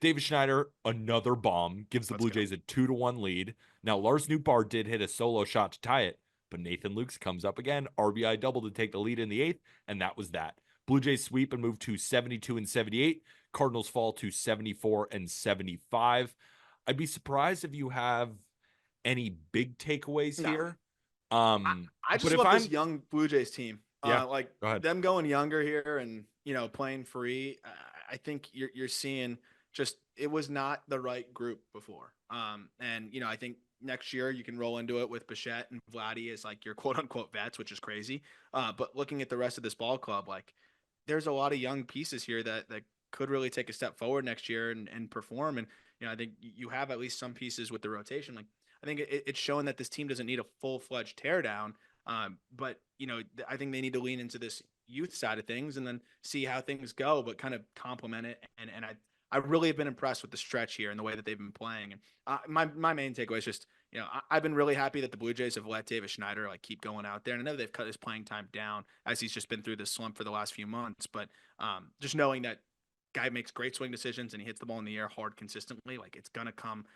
David Schneider, another bomb, gives the Blue Jays a 2-1 lead. Now, Lars Nootbaar did hit a solo shot to tie it, but Nathan Lukes comes up again, RBI double to take the lead in the 8th, and that was that. Blue Jays sweep and move to 72-78. Cardinals fall to 74-75. I'd be surprised if you have any big takeaways here. I just love this young Blue Jays team. Yeah, like them going younger here and playing free. I think you're seeing just it was not the right group before. And I think next year you can roll into it with Bichette and Vladdy as like your quote unquote vets, which is crazy. But looking at the rest of this ball club, like there's a lot of young pieces here that could really take a step forward next year and perform. And I think you have at least some pieces with the rotation. Like I think it's showing that this team doesn't need a full-fledged teardown. But I think they need to lean into this youth side of things and then see how things go, but kind of complement it. And I really have been impressed with the stretch here and the way that they've been playing. And my main takeaway is just, I've been really happy that the Blue Jays have let Davis Schneider like keep going out there. And I know they've cut his playing time down as he's just been through this slump for the last few months. But just knowing that guy makes great swing decisions and he hits the ball in the air hard consistently, like it's gonna come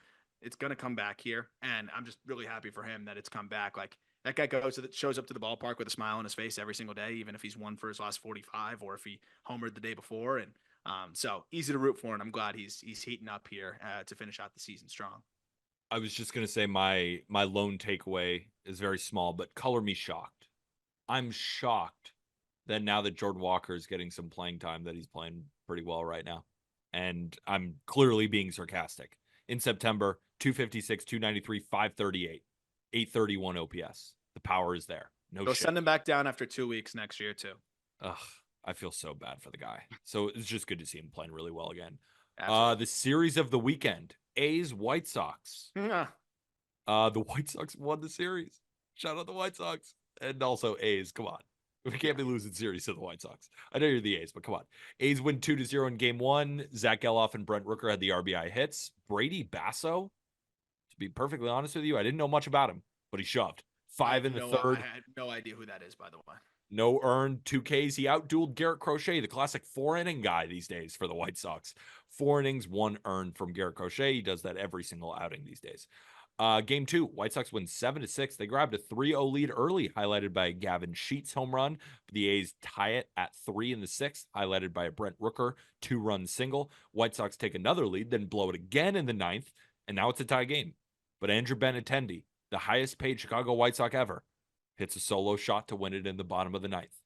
back here. And I'm just really happy for him that it's come back. Like that guy shows up to the ballpark with a smile on his face every single day, even if he's won for his last 45 or if he homered the day before. And so easy to root for, and I'm glad he's heating up here to finish out the season strong. I was just gonna say my lone takeaway is very small, but color me shocked. I'm shocked that now that Jordan Walker is getting some playing time, that he's playing pretty well right now, and I'm clearly being sarcastic. In September, 256, 293, 538, 831 OPS. The power is there. They'll send him back down after 2 weeks next year too. Ugh. I feel so bad for the guy. So it's just good to see him playing really well again. The series of the weekend, A's White Sox. The White Sox won the series. Shout out the White Sox. And also A's. Come on. We can't be losing series to the White Sox. I know you're the A's, but come on. A's win 2-0 in game 1. Zach Geloff and Brent Rooker had the RBI hits. Brady Basso, to be perfectly honest with you, I didn't know much about him, but he shoved. 5 in the 3rd. I had no idea who that is, by the way. No earned, 2 Ks. He outdueled Garrett Crochet, the classic 4-inning guy these days for the White Sox. 4 innings, 1 earned from Garrett Crochet. He does that every single outing these days. Game 2, White Sox win 7-6. They grabbed a 3-0 lead early, highlighted by a Gavin Sheets home run. The A's tie it at 3 in the 6th, highlighted by a Brent Rooker 2-run single. White Sox take another lead, then blow it again in the 9th, and now it's a tie game. But Andrew Benintendi, the highest paid Chicago White Sox ever, hits a solo shot to win it in the bottom of the 9th.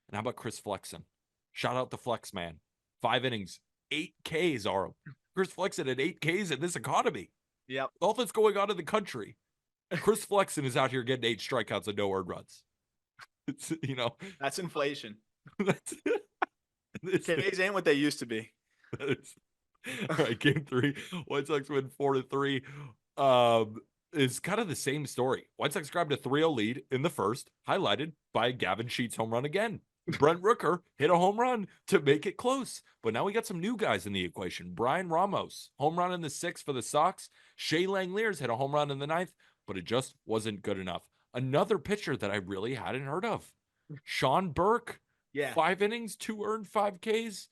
And how about Chris Flexen? Shout out to Flex, man. 5 innings, 8 Ks, Aram. Chris Flexen at 8 Ks in this economy. Yep. All that's going on in the country. Chris Flexen is out here getting 8 strikeouts and no earned runs. It's, that's inflation. Ks ain't what they used to be. All right, game 3. White Sox win 4-3. Is kind of the same story. White Sox grabbed a 3-0 lead in the 1st, highlighted by Gavin Sheets home run again. Brent Rooker hit a home run to make it close. But now we got some new guys in the equation. Brian Ramos, home run in the 6th for the Sox. Shea Langeliers hit a home run in the 9th, but it just wasn't good enough. Another pitcher that I really hadn't heard of. Sean Burke, 5 innings, 2 earned, 5 Ks.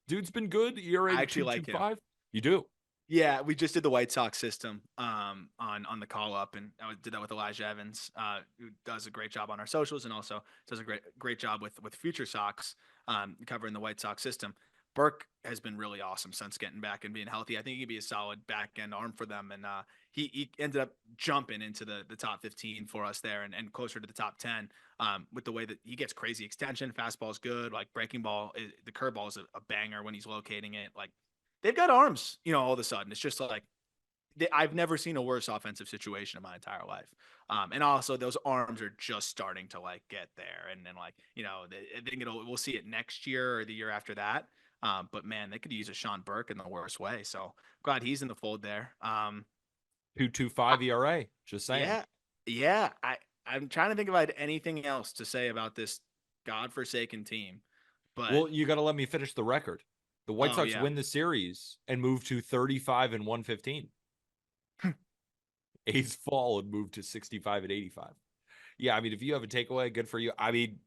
Dude's been good. ERA I actually like him. You do? Yeah, we just did the White Sox system on the call up, and did that with Elijah Evans, who does a great job on our socials, and also does a great job with Future Sox, covering the White Sox system. Burke has been really awesome since getting back and being healthy. I think he could be a solid back end arm for them, and he ended up jumping into the top 15 for us there, and closer to the top 10, with the way that he gets crazy extension, fastball is good, like breaking ball, the curveball is a banger when he's locating it, like they've got arms, all of a sudden. It's just like I've never seen a worse offensive situation in my entire life. And also those arms are just starting to like get there. And then like, I think we'll see it next year or the year after that. But man, they could use a Sean Burke in the worst way. So glad he's in the fold there. 2.25 ERA. Just saying. Yeah. Yeah. I'm trying to think if I had anything else to say about this godforsaken team. But Well, you got to let me finish the record. The White oh Sox yeah. win the series and move to 35 and 115. A's fall and move to 65 and 85. Yeah, I mean, if you have a takeaway, good for you. I mean,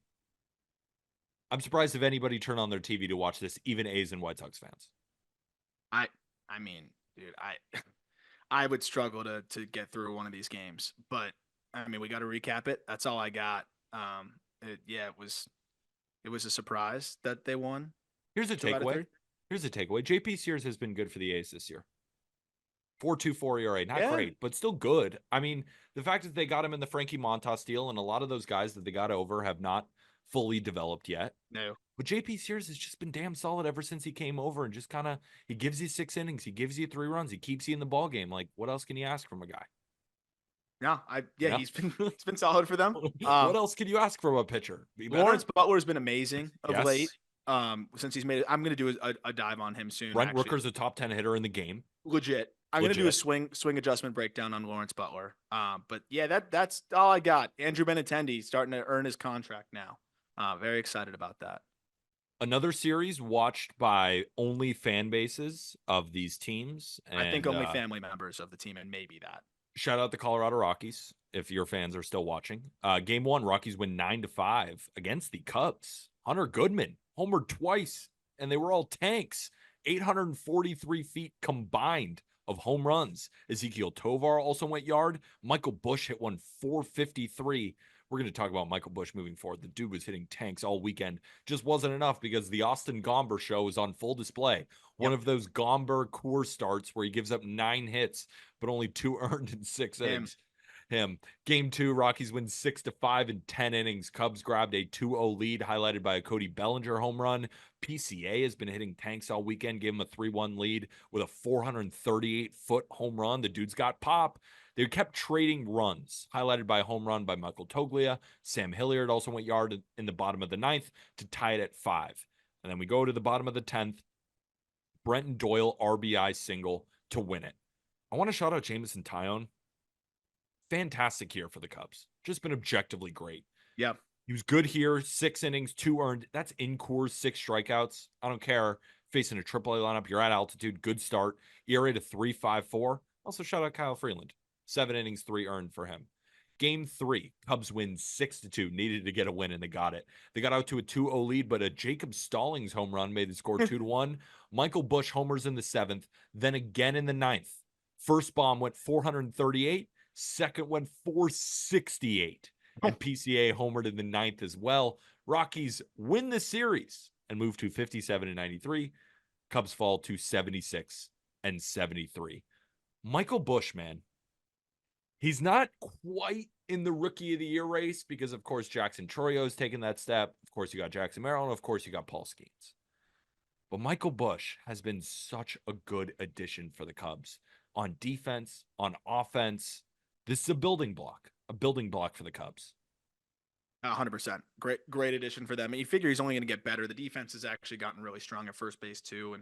I'm surprised if anybody turned on their TV to watch this, even A's and White Sox fans. I I mean, dude, I would struggle to get through one of these games, but I mean, we got to recap it. That's all I got. It was a surprise that they won Here's a 2 out of 3. takeaway. Here's a takeaway. JP Sears has been good for the A's this year. 4.24 ERA, not Yeah, great, but still good. I mean, the fact that they got him in the Frankie Montas deal, and a lot of those guys that they got over have not fully developed yet. no, But JP Sears has just been damn solid ever since he came over, and just kind of he gives you 6 innings, he gives you 3 runs, he keeps you in the ball game. Like, what else can you ask from a guy? no, You know, he's been solid for them. what else can you ask from a pitcher? Be Lawrence better? Butler's been amazing of late. Yes. Since he's made it, I'm gonna do a dive on him soon. Brent Actually, Rooker's a top 10 hitter in the game. legit. I'm gonna do a Legit. swing adjustment breakdown on Lawrence Butler. But yeah, that's all I got. Andrew Benintendi starting to earn his contract now. Very excited about that. Another series watched by only fan bases of these teams. I think And only family members of the team, and maybe that. shout out the Colorado Rockies if your fans are still watching. Game one, Rockies win 9-5 against the Cubs. Hunter Goodman homered twice, and they were all tanks. 843 feet combined of home runs. Ezekiel Tovar also went yard. Michael Busch hit one 453. We're going to talk about Michael Busch moving forward. The dude was hitting tanks all weekend. Just wasn't enough because the Austin Gomber show was on full display. One Yep. of those Gomber Coors starts where he gives up 9 hits, but only 2 earned in 6 innings. Him. Game 2, Rockies win 6-5 in 10 innings. Cubs grabbed a 2-0 lead, highlighted by a Cody Bellinger home run. PCA has been hitting tanks all weekend, gave him a 3-1 lead with a 438-foot home run. The dude's got pop. They kept trading runs, highlighted by a home run by Michael Toglia. Sam Hilliard also went yard in the bottom of the 9th to tie it at 5. And then we go to the bottom of the 10th. Brenton Doyle RBI single to win it. I want to shout out Jameson Taillon. Fantastic year for the Cubs. Just been objectively great. Yeah. He was good here. 6 innings, 2 earned. That's in Coors, 6 strikeouts. I don't care. Facing a AAA lineup, you're at altitude. Good start. ERA to 3.54. Also, shout out Kyle Freeland. 7 innings, 3 earned for him. Game 3, Cubs win 6-2. Needed to get a win, and they got it. They got out to a 2-0 lead, but a Jacob Stallings home run made the score 2-1. Michael Busch homers in the 7th, then again in the 9th. First bomb went 438. Second went 468. And PCA homered in the 9th as well. Rockies win the series and move to 57 and 93. Cubs fall to 76 and 73. Michael Busch, man, he's not quite in the rookie of the year race because, of course, Jackson Chorio's taken that step. Of course, you got Jackson Merrill, and of course, you got Paul Skeens. But Michael Busch has been such a good addition for the Cubs on defense, on offense. This is a building block for the Cubs. 100%. Great addition for them. And you figure he's only going to get better. The defense has actually gotten really strong at first base too.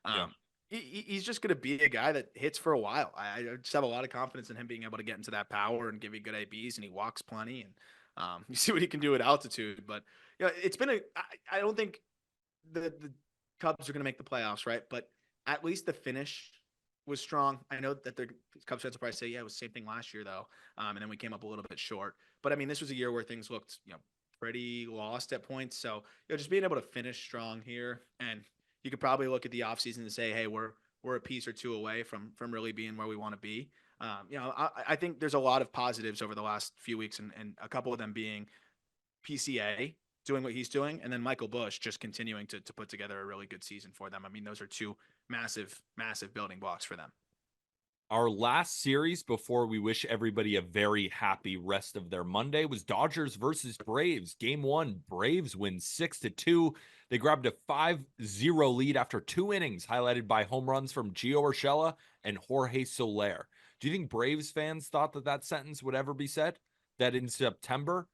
And he's just going to be a guy that hits for a while. I just have a lot of confidence in him being able to get into that power and give you good ABs, and he walks plenty. And you see what he can do at altitude. But it's been I don't think the Cubs are going to make the playoffs, right? But at least the finish was strong. I know that the Cubs fans will probably say, yeah, it was the same thing last year though. And then we came up a little bit short. But I mean, this was a year where things looked, pretty lost at points. So, just being able to finish strong here, and you could probably look at the offseason and say, hey, we're we're a piece or two away from really being where we want to be. I think there's a lot of positives over the last few weeks, and a couple of them being PCA doing what he's doing, and then Michael Busch just continuing to put together a really good season for them. I mean, those are two massive building blocks for them. Our last series before we wish everybody a very happy rest of their Monday was Dodgers versus Braves. Game 1, Braves win 6-2. They grabbed a 5-0 lead after 2 innings, highlighted by home runs from Gio Urshela and Jorge Soler. Do you think Braves fans thought that sentence would ever be said? That in September,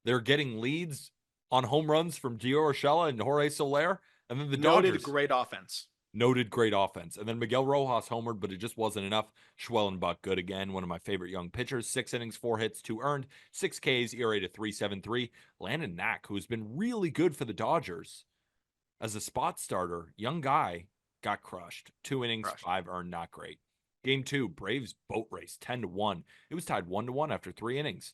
they're getting leads on home runs from Gio Urshela and Jorge Soler? And then the Dodgers. Great offense. Noted great offense. And then Miguel Rojas homered, but it just wasn't enough. Schwellenbach good again. One of my favorite young pitchers. 6 innings, 4 hits, 2 earned, 6 Ks, ERA to 3.73. Landon Knack, who has been really good for the Dodgers as a spot starter, young guy, got crushed. 2 innings, 5 earned, not great. Game 2, Braves boat race, 10-1. It was tied 1-1 after 3 innings.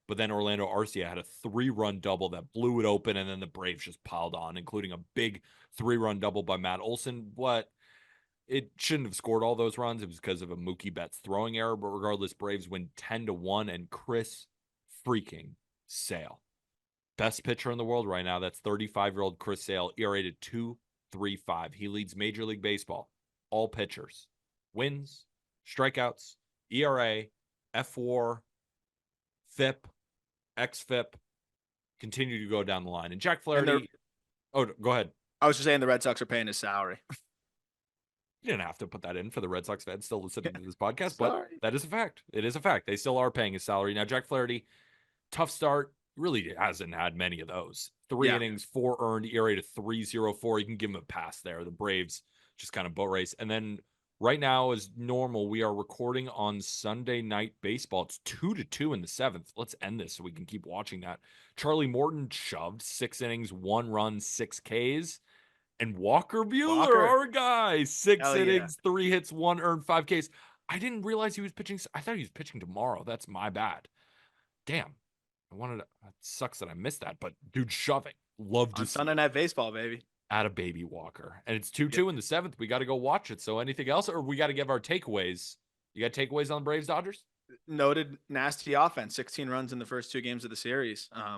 But then Orlando Arcia had a 3-run double that blew it open, and then the Braves just piled on, including a big 3-run double by Matt Olson. It shouldn't have scored all those runs. It was because of a Mookie Betts throwing error. But regardless, Braves win 10-1, and Chris freaking Sale, best pitcher in the world right now. That's 35-year-old Chris Sale, ERA to 2.35. He leads Major League Baseball. All pitchers. Wins, strikeouts, ERA, FWAR, FIP, XFIP, continue to go down the line. And Jack Flaherty. Oh, go ahead. I was just saying the Red Sox are paying his salary. You didn't have to put that in for the Red Sox fans still listening to this podcast, but that is a fact. It is a fact. They still are paying his salary. Now, Jack Flaherty, tough start. Really hasn't had many of those. 3 innings, 4 earned, ERA to 3.04. You can give him a pass there. The Braves just kind of boat race. And then right now, as normal, we are recording on Sunday Night Baseball. It's 2-2 in the 7th. Let's end this so we can keep watching that. Charlie Morton shoved 6 innings, 1 run, 6 Ks. And Walker Buehler, our guy, 6 innings, 3 hits, 1 earned, 5 Ks. I didn't realize he was pitching. I thought he was pitching tomorrow. That's my bad. Damn. It sucks that I missed that, but dude, shoving. Love to see Sunday Night Baseball, baby. At a baby Walker. And it's 2-2 in the 7th. We got to go watch it. So anything else, or we got to give our takeaways? You got takeaways on the Braves Dodgers? Noted nasty offense, 16 runs in the first 2 games of the series. I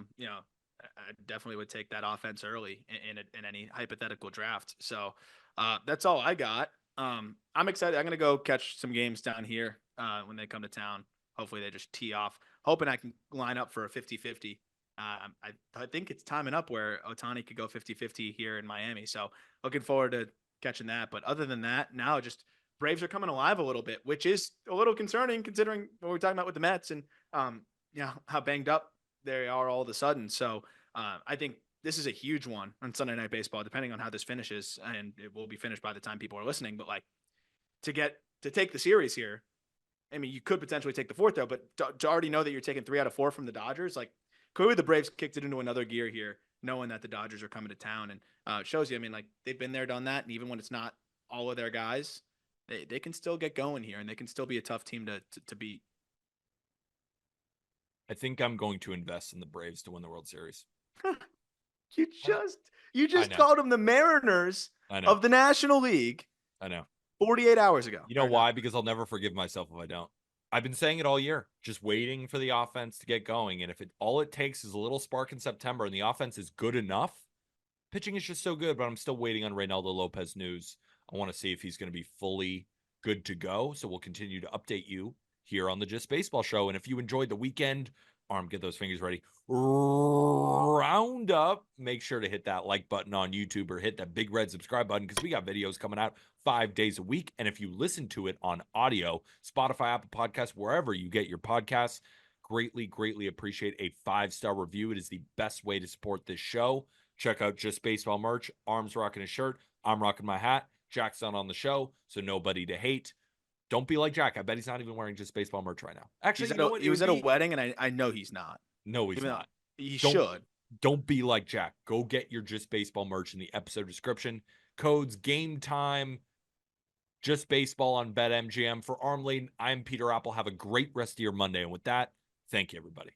definitely would take that offense early in any hypothetical draft. So that's all I got. I'm excited. I'm going to go catch some games down here when they come to town. Hopefully they just tee off. Hoping I can line up for a 50-50. I think it's timing up where Ohtani could go 50-50 here in Miami. So looking forward to catching that. But other than that, now just Braves are coming alive a little bit, which is a little concerning considering what we're talking about with the Mets and how banged up they are all of a sudden. So I think this is a huge one on Sunday Night Baseball, depending on how this finishes, and it will be finished by the time people are listening. But like to take the series here, I mean, you could potentially take the 4th though, but to already know that you're taking 3 out of 4 from the Dodgers, like clearly the Braves kicked it into another gear here, knowing that the Dodgers are coming to town, and it shows you. I mean, like they've been there, done that, and even when it's not all of their guys, they can still get going here, and they can still be a tough team to beat. I think I'm going to invest in the Braves to win the World Series. You just called them the Mariners of the National League. I know. 48 hours ago. You know why? Because I'll never forgive myself if I don't. I've been saying it all year, just waiting for the offense to get going. And if all it takes is a little spark in September and the offense is good enough, pitching is just so good, but I'm still waiting on Reynaldo Lopez news. I want to see if he's going to be fully good to go. So we'll continue to update you here on the Just Baseball Show. And if you enjoyed the weekend, get those fingers ready. Roundup. Make sure to hit that like button on YouTube or hit that big red subscribe button because we got videos coming out 5 days a week. And if you listen to it on audio, Spotify, Apple Podcasts, wherever you get your podcasts, greatly appreciate a 5-star review. It is the best way to support this show. Check out Just Baseball merch. Arm's rocking his shirt. I'm rocking my hat. Jack's not on the show, so nobody to hate. Don't be like Jack. I bet he's not even wearing Just Baseball merch right now. Actually, he was at a wedding, and I know he's not. No, he's not. He should. Don't be like Jack. Go get your Just Baseball merch in the episode description. Codes, game time, Just Baseball on BetMGM. For Arm Laden, I'm Peter Apple. Have a great rest of your Monday. And with that, thank you, everybody.